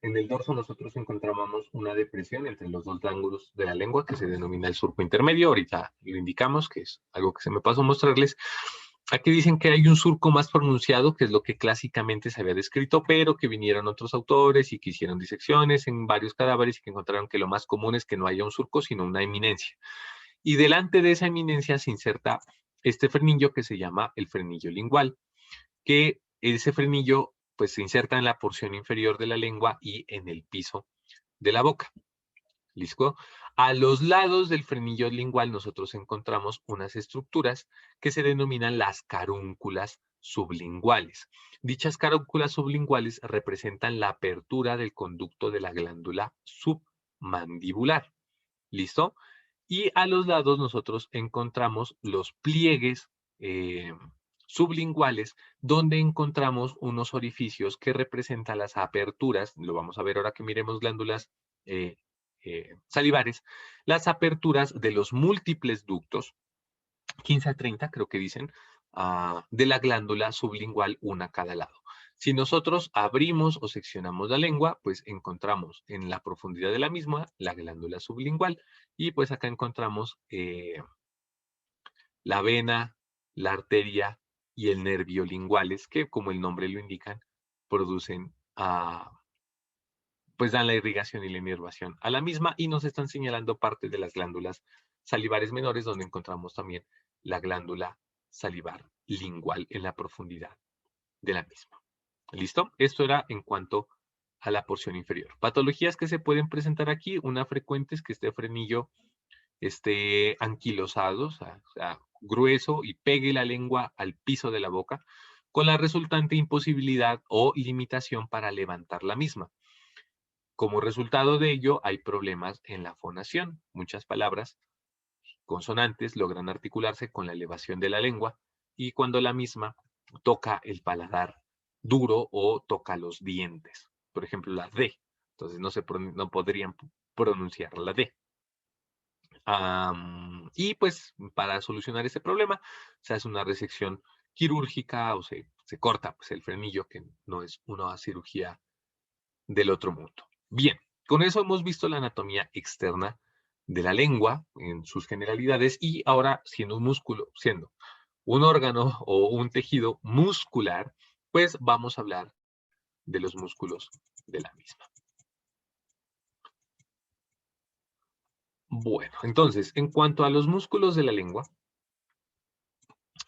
En el dorso nosotros encontramos una depresión entre los 2 ángulos de la lengua que se denomina el surco intermedio. Ahorita lo indicamos, que es algo que se me pasó a mostrarles. Aquí dicen que hay un surco más pronunciado, que es lo que clásicamente se había descrito, pero que vinieron otros autores y que hicieron disecciones en varios cadáveres y que encontraron que lo más común es que no haya un surco, sino una eminencia. Y delante de esa eminencia se inserta este frenillo que se llama el frenillo lingual, que ese frenillo pues se inserta en la porción inferior de la lengua y en el piso de la boca. ¿Listo? A los lados del frenillo lingual nosotros encontramos unas estructuras que se denominan las carúnculas sublinguales. Dichas carúnculas sublinguales representan la apertura del conducto de la glándula submandibular. ¿Listo? Y a los lados nosotros encontramos los pliegues sublinguales, donde encontramos unos orificios que representan las aperturas, lo vamos a ver ahora que miremos glándulas eh, salivares, las aperturas de los múltiples ductos, 15 a 30 creo que dicen, de la glándula sublingual, una a cada lado. Si nosotros abrimos o seccionamos la lengua, pues encontramos en la profundidad de la misma la glándula sublingual y pues acá encontramos la vena, la arteria y el nervio linguales que, como el nombre lo indican, producen, pues dan la irrigación y la inervación a la misma y nos están señalando parte de las glándulas salivares menores donde encontramos también la glándula salivar lingual en la profundidad de la misma. ¿Listo? Esto era en cuanto a la porción inferior. Patologías que se pueden presentar aquí, una frecuente es que este frenillo esté anquilosado, o sea, grueso y pegue la lengua al piso de la boca, con la resultante imposibilidad o limitación para levantar la misma. Como resultado de ello, hay problemas en la fonación. Muchas palabras consonantes logran articularse con la elevación de la lengua y cuando la misma toca el paladar duro o toca los dientes. Por ejemplo, la D. Entonces no podrían pronunciar la D. Y pues para solucionar este problema se hace una resección quirúrgica o se corta pues, el frenillo, que no es una cirugía del otro mundo. Bien, con eso hemos visto la anatomía externa de la lengua en sus generalidades y ahora siendo un músculo, siendo un órgano o un tejido muscular, pues vamos a hablar de los músculos de la misma. Bueno, entonces, en cuanto a los músculos de la lengua,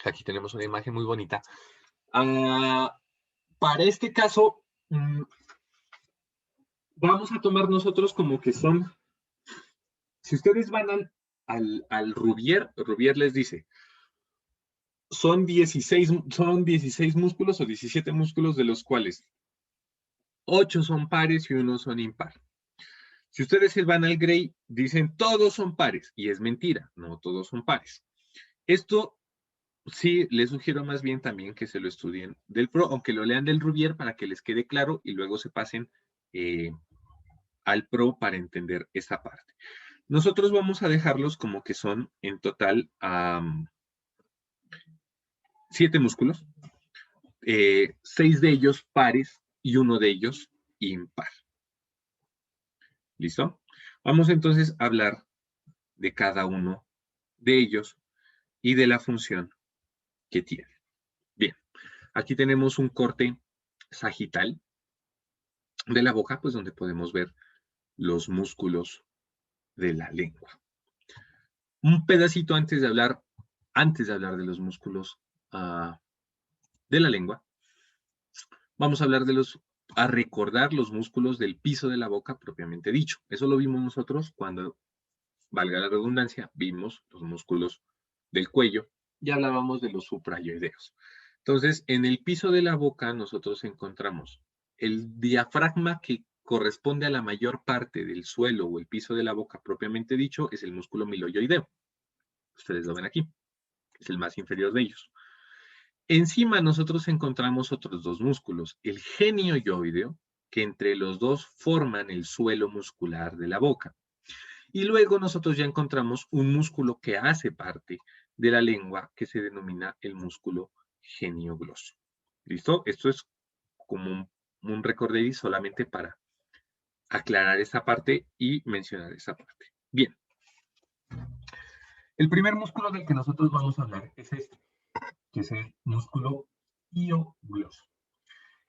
aquí tenemos una imagen muy bonita. Para este caso, vamos a tomar nosotros como que son, si ustedes van al Rubier les dice, son 16 músculos o 17 músculos, de los cuales 8 son pares y 1 son impar. Si ustedes van al Gray, dicen todos son pares, y es mentira, no todos son pares. Esto sí les sugiero más bien también que se lo estudien del Pro, aunque lo lean del Rubier para que les quede claro y luego se pasen al Pro para entender esta parte. Nosotros vamos a dejarlos como que son en total 7 músculos, 6 de ellos pares y 1 de ellos impar. ¿Listo? Vamos entonces a hablar de cada uno de ellos y de la función que tiene. Bien, aquí tenemos un corte sagital de la boca, pues donde podemos ver los músculos de la lengua. Un pedacito antes de hablar de los músculos de la lengua, vamos a hablar a recordar los músculos del piso de la boca propiamente dicho. Eso lo vimos nosotros cuando, valga la redundancia, vimos los músculos del cuello y hablábamos de los suprayoideos. Entonces, en el piso de la boca nosotros encontramos el diafragma que corresponde a la mayor parte del suelo o el piso de la boca propiamente dicho, es el músculo miloyoideo. Ustedes lo ven aquí, es el más inferior de ellos. Encima nosotros encontramos otros dos músculos, el genioyoideo, que entre los dos forman el suelo muscular de la boca. Y luego nosotros ya encontramos un músculo que hace parte de la lengua que se denomina el músculo geniogloso. ¿Listo? Esto es como un recorderis solamente para aclarar esta parte y mencionar esta parte. Bien. El primer músculo del que nosotros vamos a hablar es este. que es el músculo hiogloso.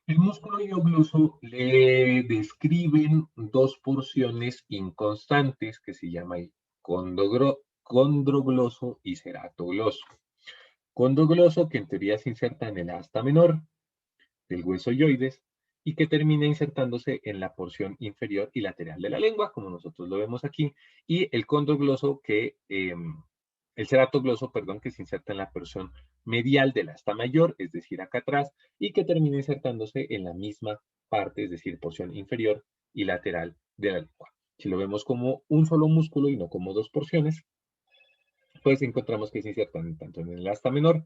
El músculo hiogloso le describen dos porciones inconstantes que se llama el condrogloso y ceratogloso. Condrogloso, que en teoría se inserta en el asta menor del hueso yoides y que termina insertándose en la porción inferior y lateral de la lengua, como nosotros lo vemos aquí, y el condrogloso el ceratogloso, perdón, que se inserta en la porción medial del asta mayor, es decir, acá atrás, y que termina insertándose en la misma parte, es decir, porción inferior y lateral de la lengua. Si lo vemos como un solo músculo y no como dos porciones, pues encontramos que se insertan tanto en el asta menor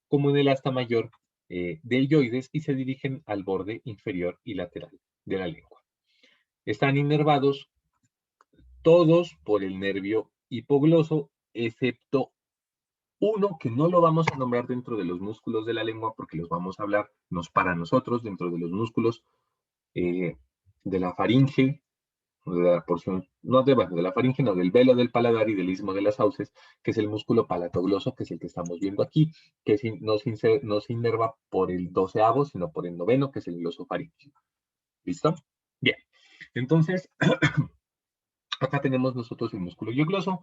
como en el asta mayor del yoides y se dirigen al borde inferior y lateral de la lengua. Están inervados todos por el nervio hipogloso, excepto uno que no lo vamos a nombrar dentro de los músculos de la lengua porque los vamos a hablar para nosotros dentro de los músculos de la faringe, de la porción, no de la faringe, no, del velo del paladar y del istmo de las fauces, que es el músculo palatogloso, que es el que estamos viendo aquí, que no se inerva por el 12avo, sino por el 9º, que es el glosofaringeo. ¿Listo? Bien. Entonces, acá tenemos nosotros el músculo hiogloso.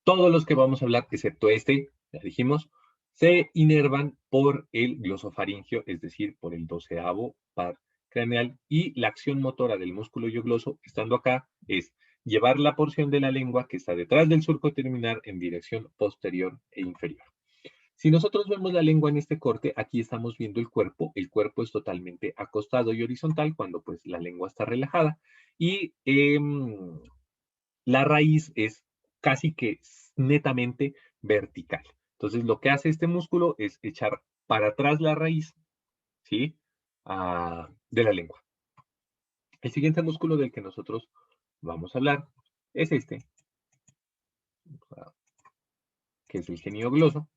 Todos los que vamos a hablar, excepto este, ya dijimos, se inervan por el glosofaringeo, es decir, por el 12avo par craneal, y la acción motora del músculo hiogloso, estando acá, es llevar la porción de la lengua que está detrás del surco terminal en dirección posterior e inferior. Si nosotros vemos la lengua en este corte, aquí estamos viendo el cuerpo es totalmente acostado y horizontal cuando pues la lengua está relajada y la raíz es casi que netamente vertical. Entonces, lo que hace este músculo es echar para atrás la raíz, ¿sí? De la lengua. El siguiente músculo del que nosotros vamos a hablar es este, que es el geniogloso.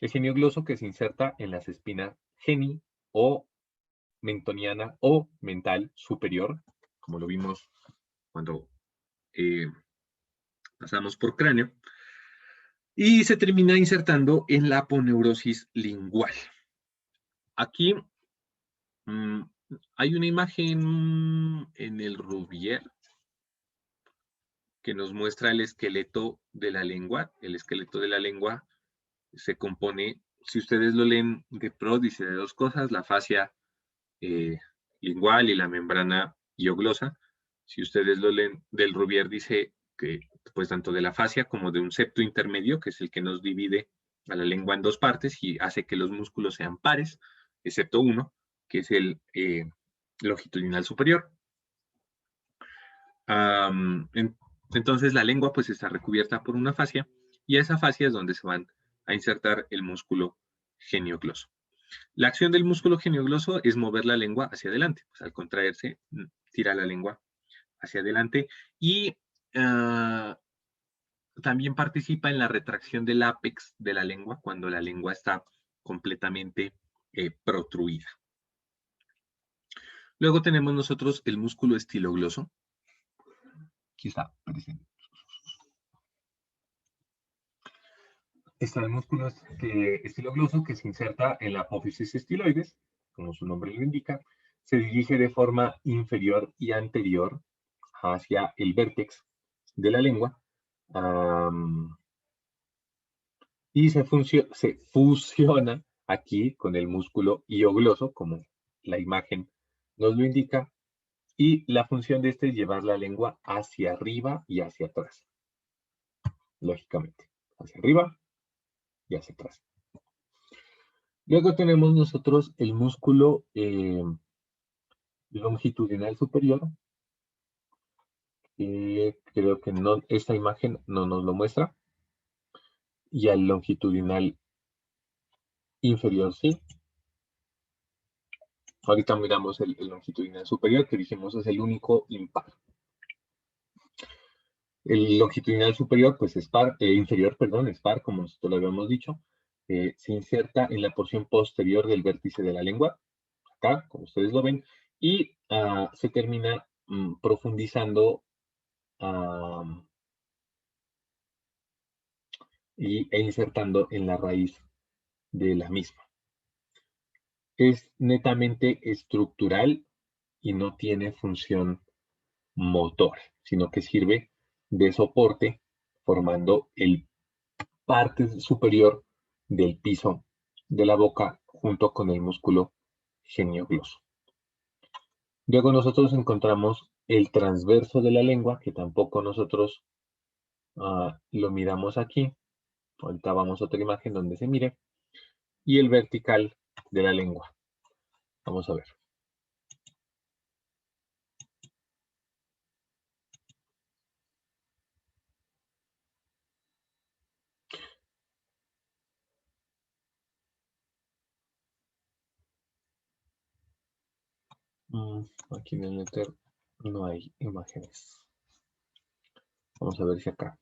El geniogloso que se inserta en las espinas geni o mentoniana o mental superior, como lo vimos cuando pasamos por cráneo, y se termina insertando en la aponeurosis lingual. Aquí hay una imagen en el Rubier que nos muestra el esqueleto de la lengua. El esqueleto de la lengua se compone, si ustedes lo leen de pro, dice de dos cosas, la fascia lingual y la membrana hioglosa. Si ustedes lo leen del Rubier, dice que pues tanto de la fascia como de un septo intermedio, que es el que nos divide a la lengua en dos partes y hace que los músculos sean pares, excepto uno, que es el longitudinal superior. Entonces la lengua pues está recubierta por una fascia y a esa fascia es donde se van a insertar el músculo geniogloso. La acción del músculo geniogloso es mover la lengua hacia adelante. Pues al contraerse, tira la lengua hacia adelante y también participa en la retracción del ápex de la lengua cuando la lengua está completamente protruida. Luego tenemos nosotros el músculo estilogloso. Aquí está presente. Está el músculo estilogloso que se inserta en la apófisis estiloides, como su nombre lo indica, se dirige de forma inferior y anterior hacia el vértex de la lengua y se fusiona aquí con el músculo hiogloso, como la imagen nos lo indica, y la función de este es llevar la lengua hacia arriba y hacia atrás, lógicamente, hacia arriba y hacia atrás. Luego tenemos nosotros el músculo longitudinal superior, que creo que no, esta imagen no nos lo muestra, y al longitudinal inferior sí. Ahorita miramos el longitudinal superior, que dijimos es el único impar. El longitudinal superior, pues es par, inferior, perdón, es par, como nosotros lo habíamos dicho. Se inserta en la porción posterior del vértice de la lengua, acá, como ustedes lo ven, y se termina profundizando e insertando en la raíz de la misma. Es netamente estructural y no tiene función motora, sino que sirve de soporte formando el parte superior del piso de la boca junto con el músculo geniogloso. Luego nosotros encontramos el transverso de la lengua, que tampoco nosotros lo miramos aquí. Ahorita vamos a otra imagen donde se mire. Y el vertical de la lengua. Vamos a ver. Aquí en el Netter no hay imágenes. Vamos a ver si acá.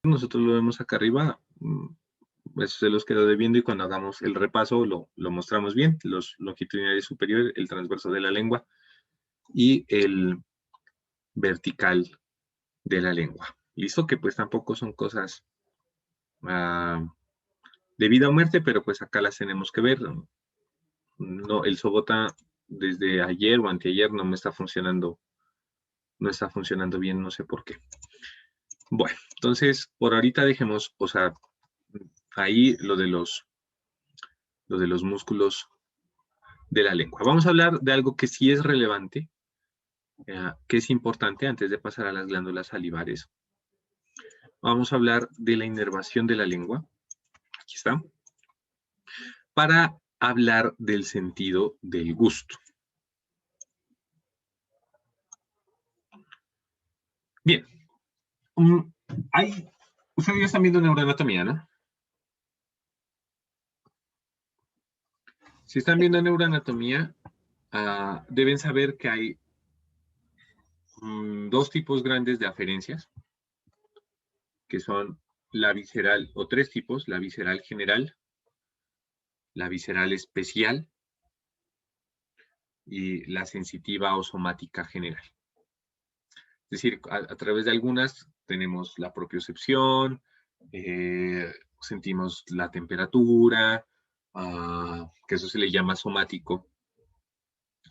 Nosotros lo vemos acá arriba, eso se los quedó debiendo y cuando hagamos el repaso lo mostramos bien, los longitudinales superiores, el transverso de la lengua y el vertical de la lengua. ¿Listo? Que pues tampoco son cosas de vida o muerte, pero pues acá las tenemos que ver. No, el Sobota desde ayer o anteayer no está funcionando bien, no sé por qué. Bueno, entonces por ahorita dejemos, o sea, ahí lo de los músculos de la lengua. Vamos a hablar de algo que sí es relevante, que es importante antes de pasar a las glándulas salivares. Vamos a hablar de la inervación de la lengua. Aquí está. Para hablar del sentido del gusto. Bien. Ustedes ya están viendo neuroanatomía, ¿no? Si están viendo neuroanatomía, deben saber que hay dos tipos grandes de aferencias, que son la visceral, o tres tipos, la visceral general, la visceral especial y la sensitiva o somática general. Es decir, a través de algunas tenemos la propiocepción, sentimos la temperatura, que eso se le llama somático.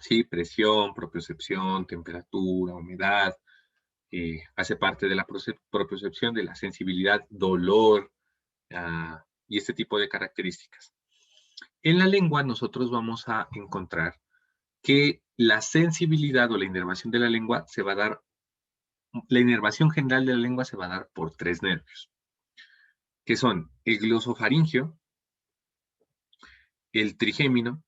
Sí, presión, propiocepción, temperatura, humedad, hace parte de la propiocepción, de la sensibilidad, dolor y este tipo de características. En la lengua nosotros vamos a encontrar que la sensibilidad o la inervación de la lengua se va a dar, la inervación general de la lengua se va a dar por tres nervios, que son el glosofaringio, el trigémino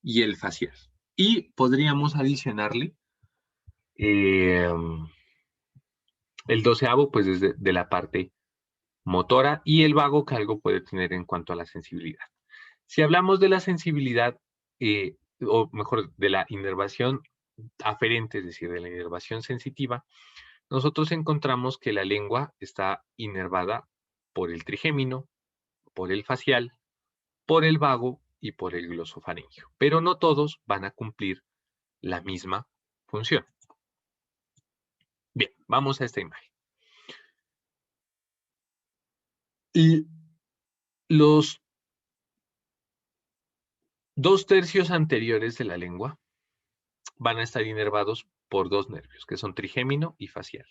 y el facial. Y podríamos adicionarle el doceavo, pues desde de la parte motora y el vago que algo puede tener en cuanto a la sensibilidad. Si hablamos de la sensibilidad, o mejor, de la inervación aferente, es decir, de la inervación sensitiva, nosotros encontramos que la lengua está inervada por el trigémino, por el facial, por el vago y por el glosofaringio. Pero no todos van a cumplir la misma función. Bien, vamos a esta imagen. Y los 2/3 anteriores de la lengua van a estar inervados por dos nervios, que son trigémino y facial.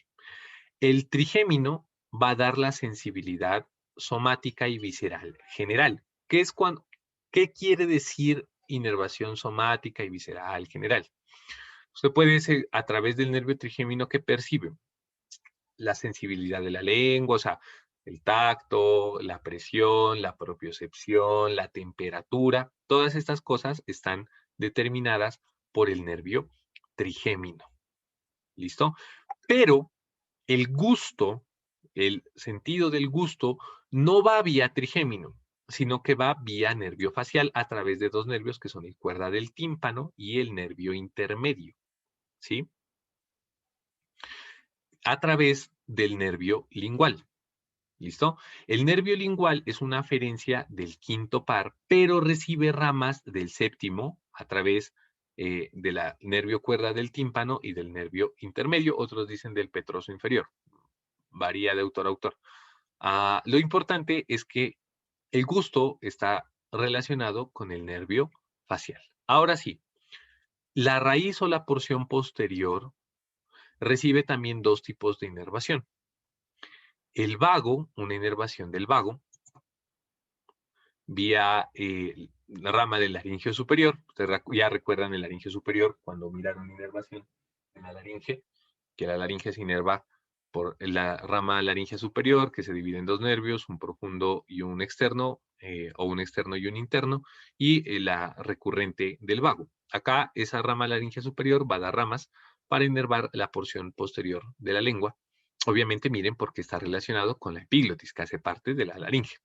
El trigémino va a dar la sensibilidad somática y visceral general. ¿Qué quiere decir inervación somática y visceral general? Usted puede ser a través del nervio trigémino que percibe la sensibilidad de la lengua, o sea, el tacto, la presión, la propiocepción, la temperatura, todas estas cosas están determinadas por el nervio trigémino. ¿Listo? Pero el gusto, el sentido del gusto, no va vía trigémino, sino que va vía nervio facial a través de dos nervios que son el cuerda del tímpano y el nervio intermedio, ¿sí? A través del nervio lingual. ¿Listo? El nervio lingual es una aferencia del quinto par, pero recibe ramas del séptimo a través de la nervio cuerda del tímpano y del nervio intermedio. Otros dicen del petroso inferior. Varía de autor a autor. Lo importante es que el gusto está relacionado con el nervio facial. Ahora sí, la raíz o la porción posterior recibe también dos tipos de inervación. El vago, una inervación del vago, vía la rama del laringio superior. Ustedes ya recuerdan el laringio superior cuando miraron inervación en la laringe, que la laringe se inerva por la rama laringea superior, que se divide en dos nervios, un profundo y un externo, o un externo y un interno, y la recurrente del vago. Acá esa rama laringea superior va a dar ramas para inervar la porción posterior de la lengua. Obviamente miren porque está relacionado con la epiglotis, que hace parte de la laringe,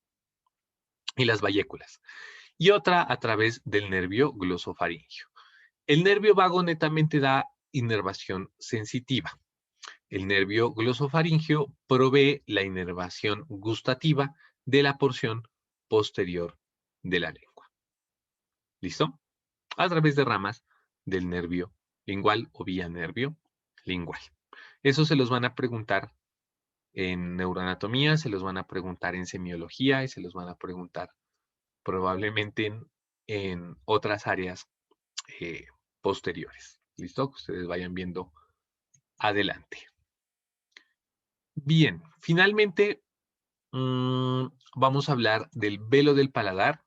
y las bayéculas. Y otra a través del nervio glosofaringio. El nervio vago netamente da inervación sensitiva. El nervio glosofaringio provee la inervación gustativa de la porción posterior de la lengua. ¿Listo? A través de ramas del nervio lingual o vía nervio lingual. Eso se los van a preguntar en neuroanatomía, se los van a preguntar en semiología y se los van a preguntar probablemente en otras áreas posteriores. ¿Listo? Que ustedes vayan viendo adelante. Bien, finalmente vamos a hablar del velo del paladar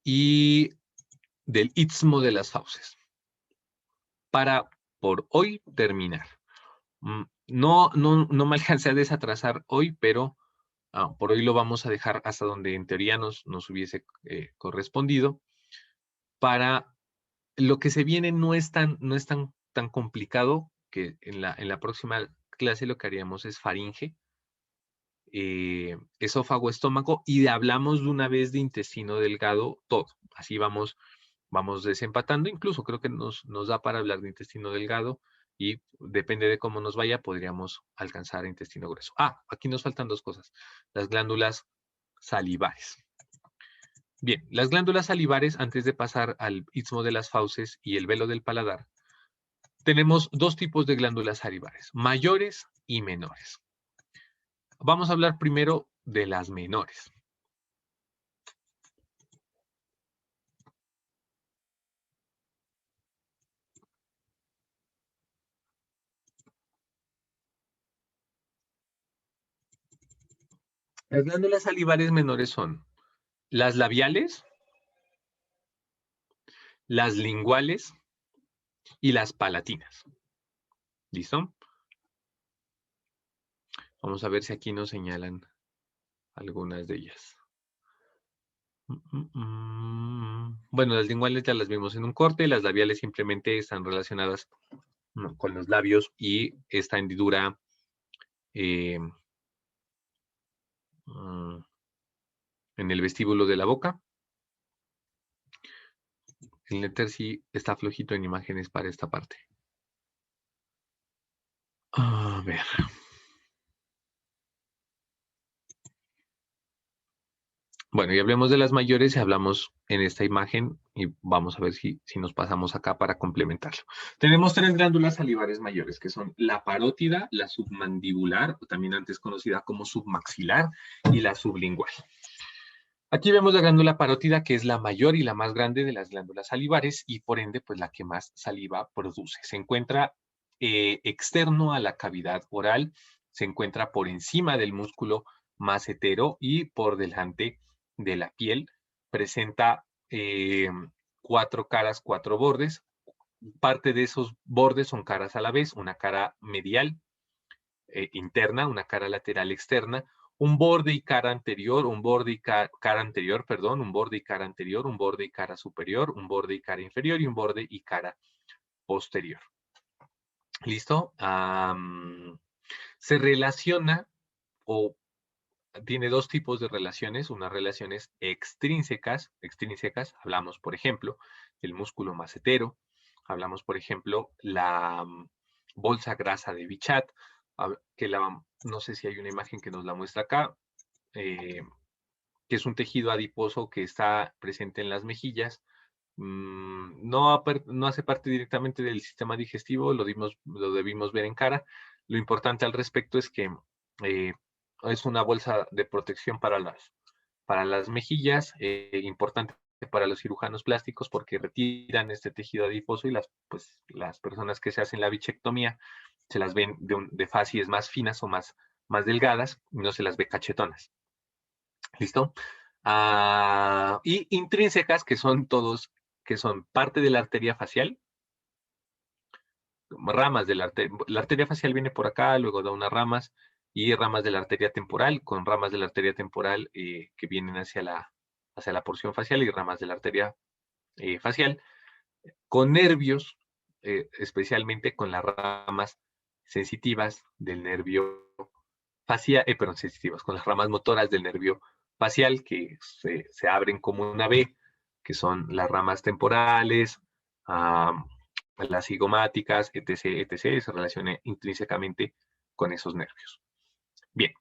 y del istmo de las fauces. Para por hoy terminar. No me alcancé a desatrasar hoy, pero por hoy lo vamos a dejar hasta donde en teoría nos hubiese correspondido. Para lo que se viene no es tan complicado, que en la próxima clase lo que haríamos es faringe, esófago, estómago, y hablamos de una vez de intestino delgado, todo. Así vamos desempatando. Incluso creo que nos da para hablar de intestino delgado y depende de cómo nos vaya, podríamos alcanzar intestino grueso. Aquí nos faltan dos cosas. Las glándulas salivares. Bien, las glándulas salivares, antes de pasar al istmo de las fauces y el velo del paladar, tenemos dos tipos de glándulas salivares, mayores y menores. Vamos a hablar primero de las menores. Las glándulas salivares menores son las labiales, las linguales y las palatinas. ¿Listo? Vamos a ver si aquí nos señalan algunas de ellas. Bueno, las linguales ya las vimos en un corte, las labiales simplemente están relacionadas con los labios y esta hendidura en el vestíbulo de la boca. El néter sí está flojito en imágenes para esta parte. A ver. Bueno, y hablemos de las mayores y hablamos en esta imagen y vamos a ver si nos pasamos acá para complementarlo. Tenemos tres glándulas salivares mayores, que son la parótida, la submandibular, o también antes conocida como submaxilar, y la sublingual. Aquí vemos la glándula parótida, que es la mayor y la más grande de las glándulas salivares y por ende, pues la que más saliva produce. Se encuentra externo a la cavidad oral, se encuentra por encima del músculo massetero y por delante de la piel. Presenta 4 caras, 4 bordes, parte de esos bordes son caras a la vez, una cara medial interna, una cara lateral externa, un borde y cara anterior, un borde y cara anterior, perdón, un borde y cara anterior, un borde y cara superior, un borde y cara inferior y un borde y cara posterior. ¿Listo? Se relaciona o tiene dos tipos de relaciones, unas relaciones extrínsecas, hablamos, por ejemplo, del músculo macetero, hablamos, por ejemplo, la bolsa grasa de Bichat, que no sé si hay una imagen que nos la muestra acá, que es un tejido adiposo que está presente en las mejillas. No hace parte directamente del sistema digestivo, lo debimos ver en cara. Lo importante al respecto es que eh, es una bolsa de protección para las mejillas, importante para los cirujanos plásticos porque retiran este tejido adiposo y pues, las personas que se hacen la bichectomía se las ven de facies más finas o más delgadas y no se las ve cachetonas. ¿Listo? Y intrínsecas, que son parte de la arteria facial, ramas de la arteria facial viene por acá, luego da unas ramas, y ramas de la arteria temporal, con ramas de la arteria temporal que vienen hacia la porción facial y ramas de la arteria facial, con nervios, especialmente con las ramas sensitivas del nervio facial, sensitivas, con las ramas motoras del nervio facial que se abren como una V, que son las ramas temporales, las cigomáticas, etc., etc., se relaciona intrínsecamente con esos nervios. Bien,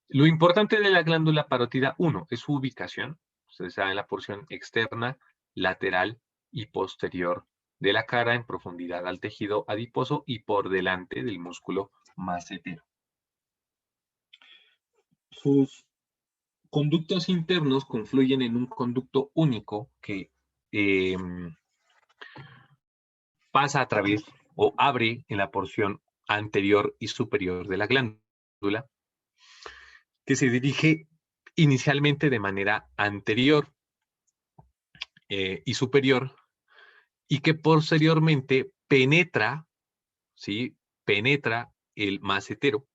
lo importante de la glándula parótida, uno, es su ubicación, ustedes saben, la porción externa, lateral y posterior de la cara en profundidad al tejido adiposo y por delante del músculo macetero. Sus conductos internos confluyen en un conducto único que pasa a través o abre en la porción anterior y superior de la glándula, que se dirige inicialmente de manera anterior y superior, y que posteriormente penetra, ¿sí? Penetra el macetero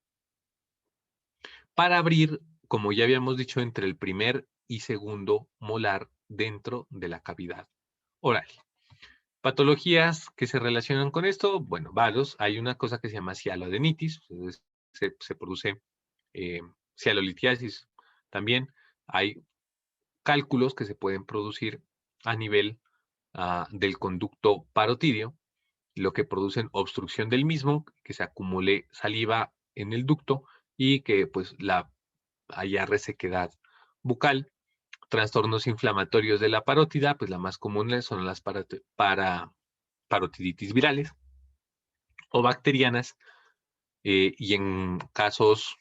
para abrir, como ya habíamos dicho, entre el primer y segundo molar dentro de la cavidad oral. Patologías que se relacionan con esto, bueno, varios. Hay una cosa que se llama cialodenitis, se produce cialolitiasis también. Hay cálculos que se pueden producir a nivel del conducto parotidio, lo que producen obstrucción del mismo, que se acumule saliva en el ducto y que pues haya resequedad bucal. Trastornos inflamatorios de la parótida, pues la más común son las parotiditis virales o bacterianas, y en casos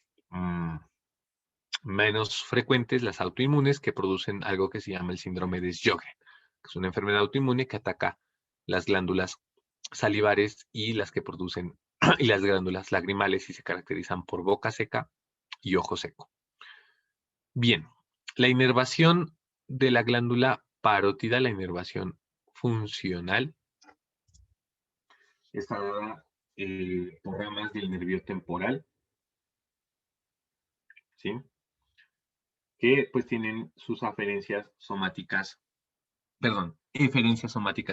menos frecuentes, las autoinmunes, que producen algo que se llama el síndrome de Sjögren, que es una enfermedad autoinmune que ataca las glándulas salivares y las que producen y las glándulas lagrimales y se caracterizan por boca seca y ojo seco. Bien, la inervación de la glándula parótida, la inervación funcional, está dada por ramas del nervio temporal, ¿sí? Que pues tienen sus eferencias somáticas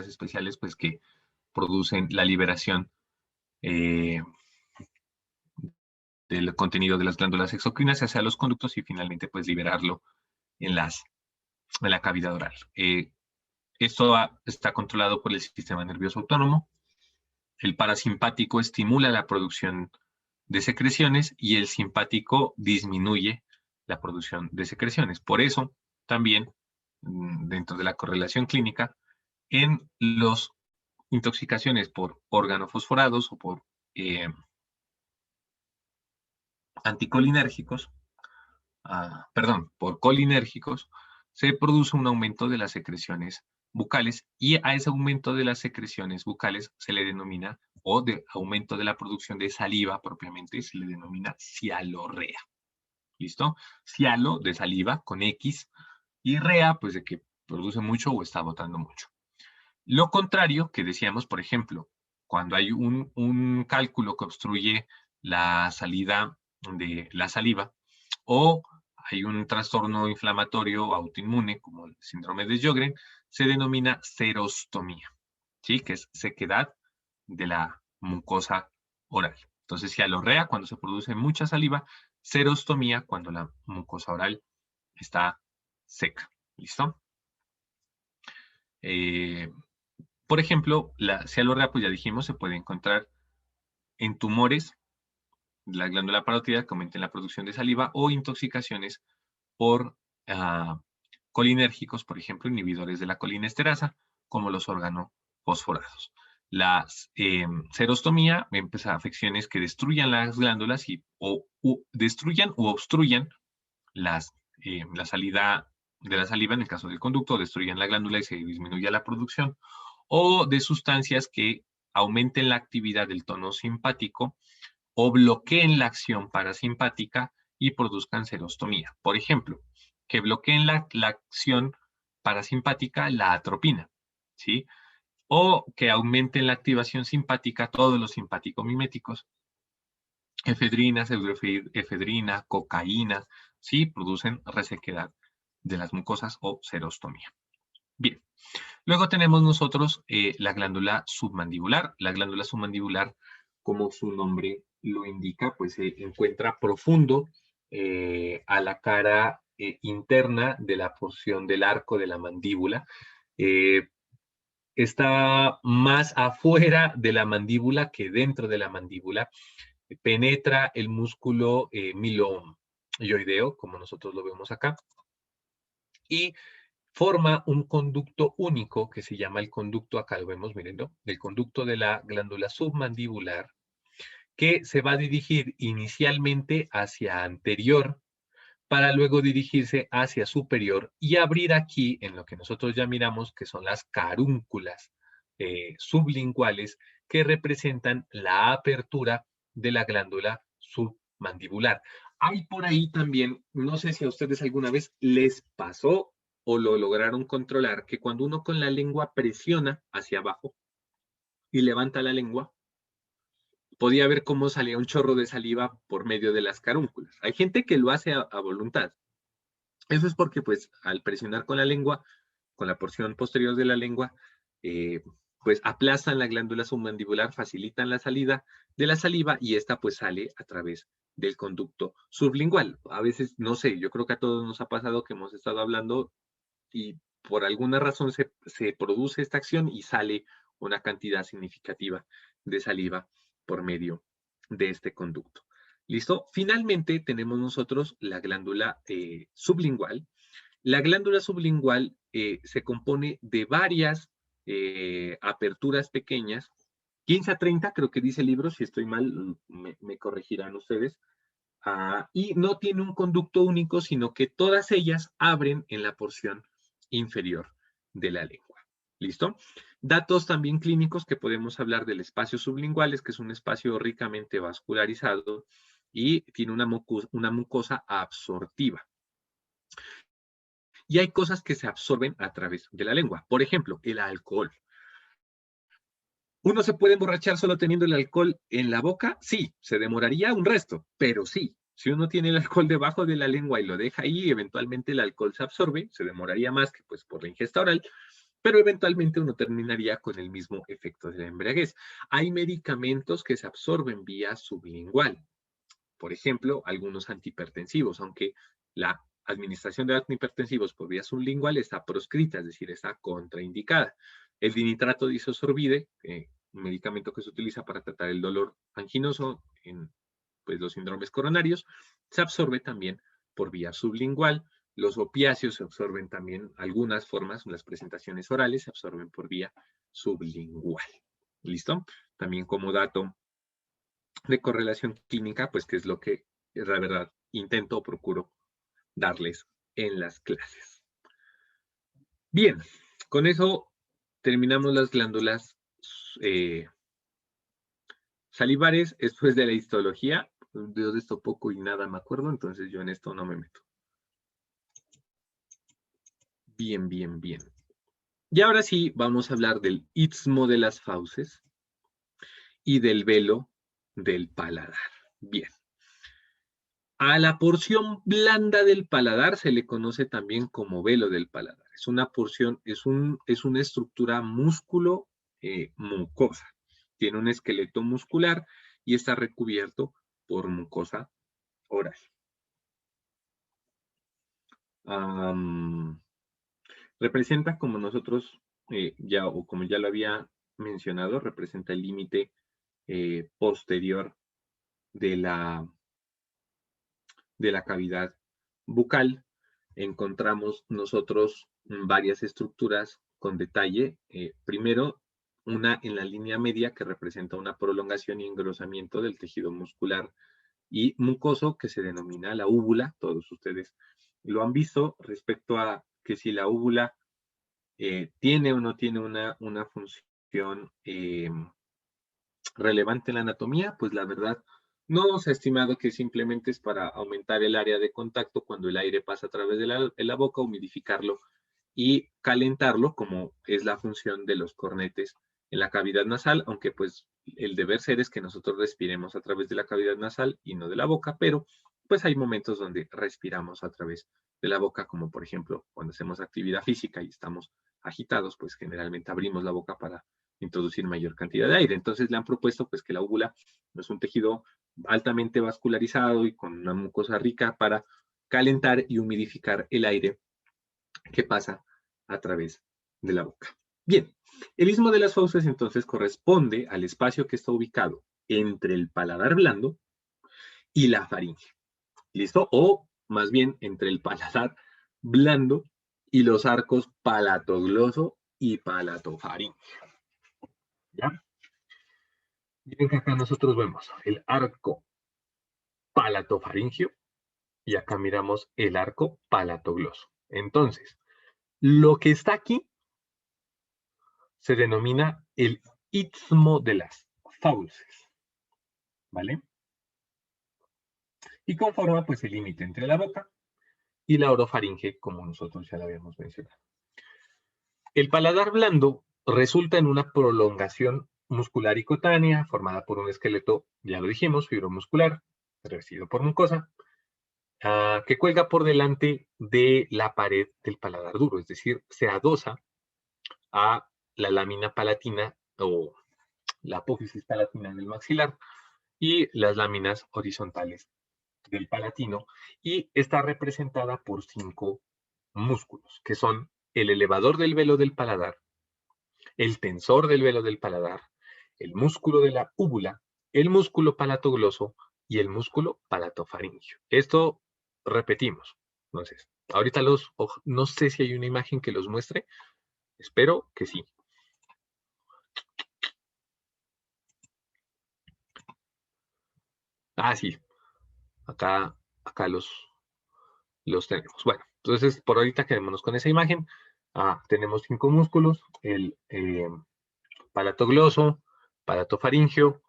especiales, pues que producen la liberación del contenido de las glándulas exocrinas hacia los conductos y finalmente pues liberarlo en la cavidad oral. Esto está controlado por el sistema nervioso autónomo. El parasimpático estimula la producción de secreciones y el simpático disminuye la producción de secreciones. Por eso, también, dentro de la correlación clínica, en las intoxicaciones por organofosforados o por anticolinérgicos, por colinérgicos, se produce un aumento de las secreciones bucales y a ese aumento de las secreciones bucales se le denomina, o de aumento de la producción de saliva propiamente, se le denomina cialorrea. ¿Listo? Cialo de saliva con X y rea, pues de que produce mucho o está botando mucho. Lo contrario que decíamos, por ejemplo, cuando hay un cálculo que obstruye la salida de la saliva, o hay un trastorno inflamatorio autoinmune, como el síndrome de Sjögren, se denomina serostomía, ¿sí? Que es sequedad de la mucosa oral. Entonces, hialorrea cuando se produce mucha saliva, serostomía cuando la mucosa oral está seca. ¿Listo? Por ejemplo, la hialorrea, pues ya dijimos, se puede encontrar en tumores de la glándula parótida que aumenten la producción de saliva o intoxicaciones por colinérgicos, por ejemplo, inhibidores de la colinesterasa, como los organofosforados. La serostomía, pues, afecciones que destruyan las glándulas o destruyan u obstruyan la salida de la saliva, en el caso del conducto, destruyan la glándula y se disminuya la producción, o de sustancias que aumenten la actividad del tono simpático o bloqueen la acción parasimpática y produzcan serostomía. Por ejemplo, que bloqueen la acción parasimpática, la atropina, ¿sí? O que aumenten la activación simpática, todos los simpático-miméticos, efedrina, pseudoefedrina, cocaína, ¿sí? Producen resequedad de las mucosas o serostomía. Bien, luego tenemos nosotros la glándula submandibular. La glándula submandibular, como su nombre lo indica, pues se encuentra profundo a la cara interna de la porción del arco de la mandíbula. Está más afuera de la mandíbula que dentro de la mandíbula. Penetra el músculo miloioideo, como nosotros lo vemos acá, y forma un conducto único que se llama el conducto, acá lo vemos, mírenlo, el conducto de la glándula submandibular, que se va a dirigir inicialmente hacia anterior para luego dirigirse hacia superior y abrir aquí en lo que nosotros ya miramos que son las carúnculas sublinguales que representan la apertura de la glándula submandibular. Hay por ahí también, no sé si a ustedes alguna vez les pasó o lo lograron controlar, que cuando uno con la lengua presiona hacia abajo y levanta la lengua, podía ver cómo salía un chorro de saliva por medio de las carúnculas. Hay gente que lo hace a voluntad. Eso es porque, pues, al presionar con la lengua, con la porción posterior de la lengua, pues aplastan la glándula submandibular, facilitan la salida de la saliva y esta pues sale a través del conducto sublingual. A veces, no sé, yo creo que a todos nos ha pasado que hemos estado hablando y por alguna razón se produce esta acción y sale una cantidad significativa de saliva por medio de este conducto. ¿Listo? Finalmente tenemos nosotros la glándula sublingual. La glándula sublingual se compone de varias aperturas pequeñas, 15 a 30, creo que dice el libro, si estoy mal, me corregirán ustedes, y no tiene un conducto único, sino que todas ellas abren en la porción inferior de la lengua. ¿Listo? Datos también clínicos que podemos hablar del espacio sublingual, que es un espacio ricamente vascularizado y tiene una mucosa absortiva. Y hay cosas que se absorben a través de la lengua. Por ejemplo, el alcohol. ¿Uno se puede emborrachar solo teniendo el alcohol en la boca? Sí, se demoraría un resto, pero sí. Si uno tiene el alcohol debajo de la lengua y lo deja ahí, eventualmente el alcohol se absorbe, se demoraría más que pues por la ingesta oral, pero eventualmente uno terminaría con el mismo efecto de la embriaguez. Hay medicamentos que se absorben vía sublingual. Por ejemplo, algunos antihipertensivos, aunque la administración de antihipertensivos por vía sublingual está proscrita, es decir, está contraindicada. El dinitrato de isosorbide, un medicamento que se utiliza para tratar el dolor anginoso en pues, los síndromes coronarios, se absorbe también por vía sublingual. Los opiáceos se absorben también, algunas formas, las presentaciones orales se absorben por vía sublingual. ¿Listo? También como dato de correlación clínica, pues que es lo que, la verdad, intento o procuro darles en las clases. Bien, con eso terminamos las glándulas salivares. Esto es de la histología. De esto poco y nada me acuerdo, entonces yo en esto no me meto. Bien, bien, bien. Y ahora sí, vamos a hablar del istmo de las fauces y del velo del paladar. Bien. A la porción blanda del paladar se le conoce también como velo del paladar. Es una porción, es una estructura músculo mucosa. Tiene un esqueleto muscular y está recubierto por mucosa oral. Representa, como nosotros como ya lo había mencionado, representa el límite posterior de la cavidad bucal. Encontramos nosotros varias estructuras con detalle. Primero, una en la línea media que representa una prolongación y engrosamiento del tejido muscular y mucoso que se denomina la úvula. Todos ustedes lo han visto respecto a que si la úvula tiene o no tiene una función relevante en la anatomía, pues la verdad no se ha estimado que simplemente es para aumentar el área de contacto cuando el aire pasa a través de la boca, humidificarlo y calentarlo, como es la función de los cornetes en la cavidad nasal, aunque pues el deber ser es que nosotros respiremos a través de la cavidad nasal y no de la boca, pero pues hay momentos donde respiramos a través de la boca, como por ejemplo cuando hacemos actividad física y estamos agitados, pues generalmente abrimos la boca para introducir mayor cantidad de aire. Entonces le han propuesto pues que la úvula es un tejido altamente vascularizado y con una mucosa rica para calentar y humidificar el aire que pasa a través de la boca. Bien, el istmo de las fauces entonces corresponde al espacio que está ubicado entre el paladar blando y la faringe. ¿Listo? O más bien entre el paladar blando y los arcos palatogloso y palatofaringe. ¿Ya? Miren que acá nosotros vemos el arco palatofaringio y acá miramos el arco palatogloso. Entonces, lo que está aquí se denomina el istmo de las fauces, ¿vale? Y conforma pues el límite entre la boca y la orofaringe, como nosotros ya lo habíamos mencionado. El paladar blando resulta en una prolongación muscular y cutánea formada por un esqueleto, ya lo dijimos, fibromuscular, revestido por mucosa, que cuelga por delante de la pared del paladar duro, es decir, se adosa a la lámina palatina o la apófisis palatina del maxilar y las láminas horizontales del palatino, y está representada por 5 músculos, que son el elevador del velo del paladar, el tensor del velo del paladar, el músculo de la úvula, el músculo palatogloso y el músculo palatofaringio. Esto repetimos. Entonces, ahorita no sé si hay una imagen que los muestre, espero que sí. Ah, sí, acá los tenemos. Bueno, entonces por ahorita quedémonos con esa imagen. Tenemos 5 músculos, el palatogloso, palatofaringio,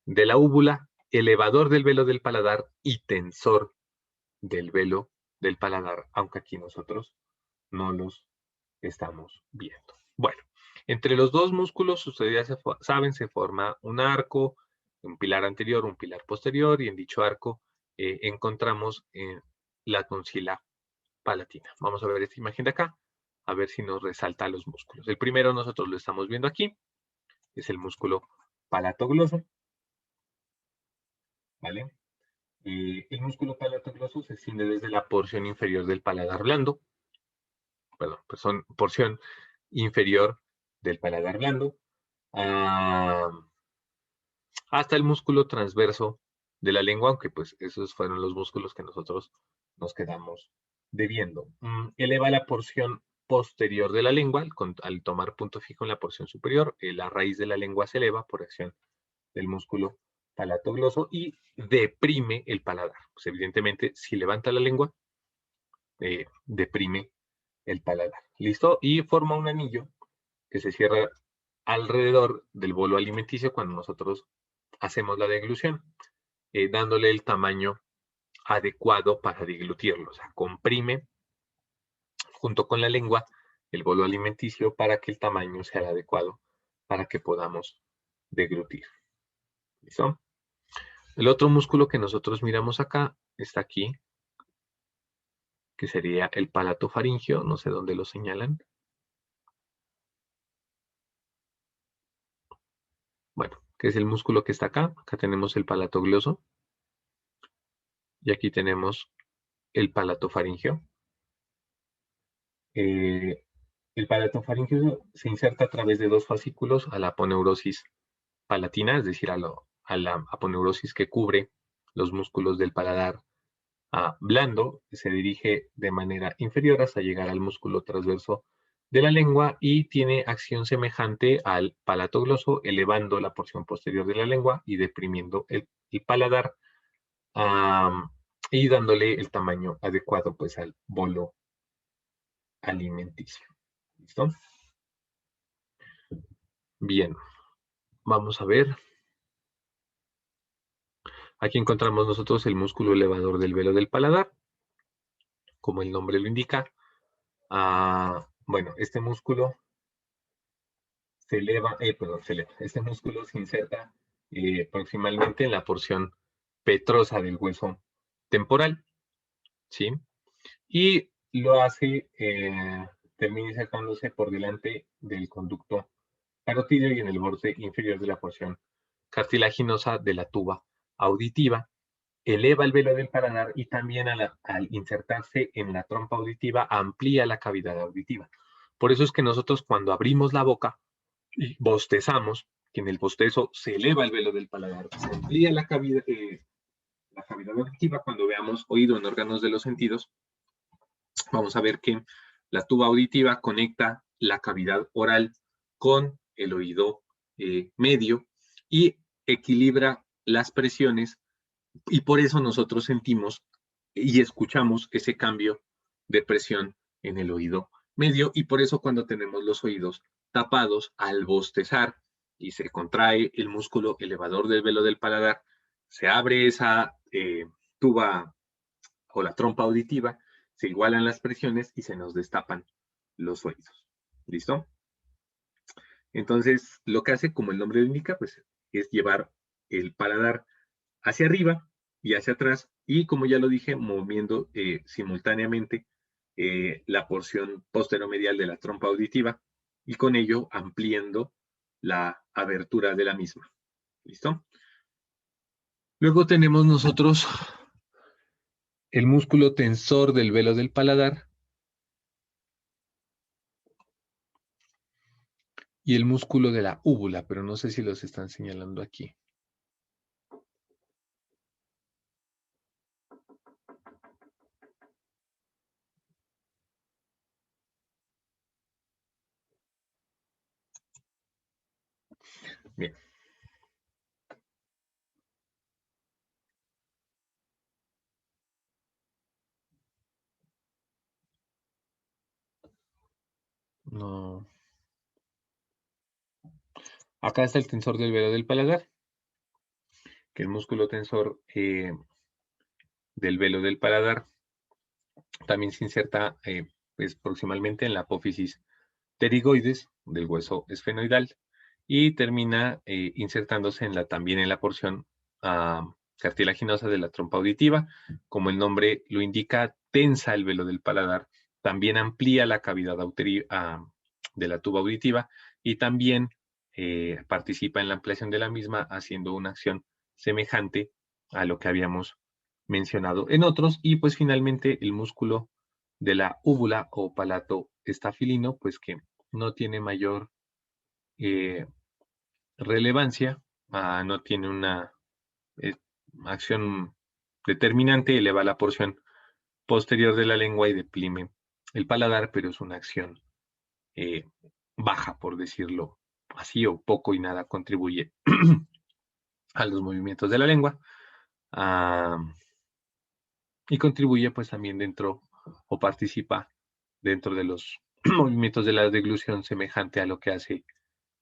de la úvula, elevador del velo del paladar y tensor del velo del paladar, aunque aquí nosotros no los estamos viendo. Bueno, entre los dos músculos, ustedes ya saben, se forma un arco, un pilar anterior, un pilar posterior, y en dicho arco encontramos la tonsila palatina. Vamos a ver esta imagen de acá, a ver si nos resalta los músculos. El primero nosotros lo estamos viendo aquí, es el músculo palatogloso, ¿vale? El músculo palatogloso se extiende desde la porción inferior del paladar blando, perdón, porción inferior del paladar blando, ah, hasta el músculo transverso de la lengua, aunque pues esos fueron los músculos que nosotros nos quedamos debiendo. Eleva la porción posterior de la lengua, al tomar punto fijo en la porción superior, la raíz de la lengua se eleva por acción del músculo palatogloso y deprime el paladar. Pues evidentemente, si levanta la lengua, deprime el paladar. ¿Listo? Y forma un anillo que se cierra alrededor del bolo alimenticio cuando nosotros hacemos la deglución, dándole el tamaño adecuado para deglutirlo. O sea, comprime junto con la lengua el bolo alimenticio para que el tamaño sea el adecuado para que podamos deglutir. ¿Listo? El otro músculo que nosotros miramos acá está aquí, que sería el palato faríngeo, no sé dónde lo señalan. Bueno, que es el músculo que está acá. Acá tenemos el palato gloso y aquí tenemos el palato faríngeo. El palato faríngeo se inserta a través de dos fascículos a la aponeurosis palatina, es decir, a la aponeurosis que cubre los músculos del paladar blando, se dirige de manera inferior hasta llegar al músculo transverso de la lengua y tiene acción semejante al palato gloso, elevando la porción posterior de la lengua y deprimiendo el paladar y dándole el tamaño adecuado pues al bolo alimenticio. ¿Listo? Bien, vamos a ver. Aquí encontramos nosotros el músculo elevador del velo del paladar, como el nombre lo indica. Bueno, este músculo se eleva, este músculo se inserta proximalmente en la porción petrosa del hueso temporal, ¿sí? Y lo hace, termina insertándose por delante del conducto carotídeo y en el borde inferior de la porción cartilaginosa de la tuba auditiva. Eleva el velo del paladar y también al insertarse en la trompa auditiva amplía la cavidad auditiva. Por eso es que nosotros cuando abrimos la boca y bostezamos, que en el bostezo se eleva el velo del paladar, se amplía la cavidad auditiva. Cuando veamos oído en órganos de los sentidos, vamos a ver que la tuba auditiva conecta la cavidad oral con el oído medio y equilibra las presiones, y por eso nosotros sentimos y escuchamos ese cambio de presión en el oído medio, y por eso cuando tenemos los oídos tapados al bostezar y se contrae el músculo elevador del velo del paladar, se abre esa tuba o la trompa auditiva, se igualan las presiones y se nos destapan los oídos. ¿Listo? Entonces, lo que hace, como el nombre lo indica, pues es llevar el paladar hacia arriba y hacia atrás, y como ya lo dije, moviendo simultáneamente la porción posteromedial de la trompa auditiva y con ello ampliando la abertura de la misma. ¿Listo? Luego tenemos nosotros el músculo tensor del velo del paladar y el músculo de la úvula, pero no sé si los están señalando aquí. Bien. No. Acá está el tensor del velo del paladar, que el músculo tensor del velo del paladar también se inserta pues, proximalmente en la apófisis pterigoides del hueso esfenoidal y termina insertándose también en la porción cartilaginosa de la trompa auditiva. Como el nombre lo indica, tensa el velo del paladar, también amplía la cavidad de la tuba auditiva y también participa en la ampliación de la misma, haciendo una acción semejante a lo que habíamos mencionado en otros. Y pues finalmente el músculo de la úvula o palato estafilino, pues que no tiene mayor relevancia, no tiene una acción determinante, eleva la porción posterior de la lengua y deprime el paladar, pero es una acción baja, por decirlo así, o poco y nada contribuye a los movimientos de la lengua, y contribuye pues también dentro o participa dentro de los movimientos de la deglución semejante a lo que hace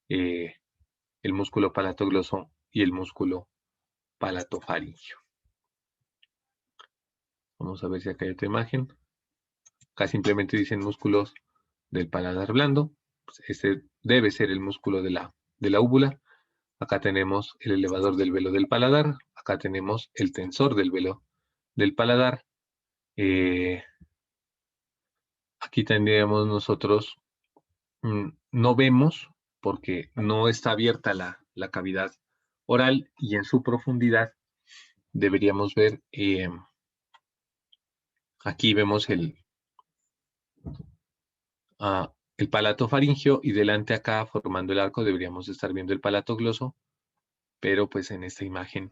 el músculo palatogloso y el músculo palatofaríngeo. Vamos a ver si acá hay otra imagen. Acá simplemente dicen músculos del paladar blando. Pues este debe ser el músculo de la úvula. Acá tenemos el elevador del velo del paladar. Acá tenemos el tensor del velo del paladar. Aquí tendríamos nosotros, no vemos porque no está abierta la cavidad oral, y en su profundidad deberíamos ver, aquí vemos el palato faríngeo, y delante acá formando el arco deberíamos estar viendo el palato gloso, pero pues en esta imagen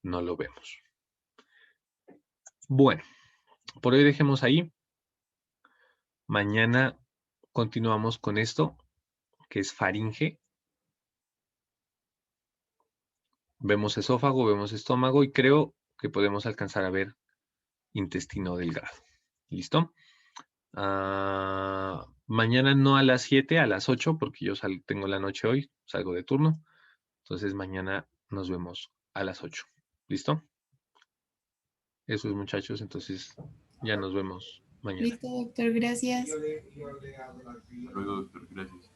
no lo vemos. Bueno, por hoy dejemos ahí. Mañana continuamos con esto, que es faringe. Vemos esófago, vemos estómago, y creo que podemos alcanzar a ver intestino delgado. ¿Listo? Mañana no a las 7, a las 8, porque yo tengo la noche hoy, salgo de turno. Entonces mañana nos vemos a las 8. ¿Listo? Eso es, muchachos. Entonces ya nos vemos mañana. Listo, doctor, gracias. Luego, doctor, gracias.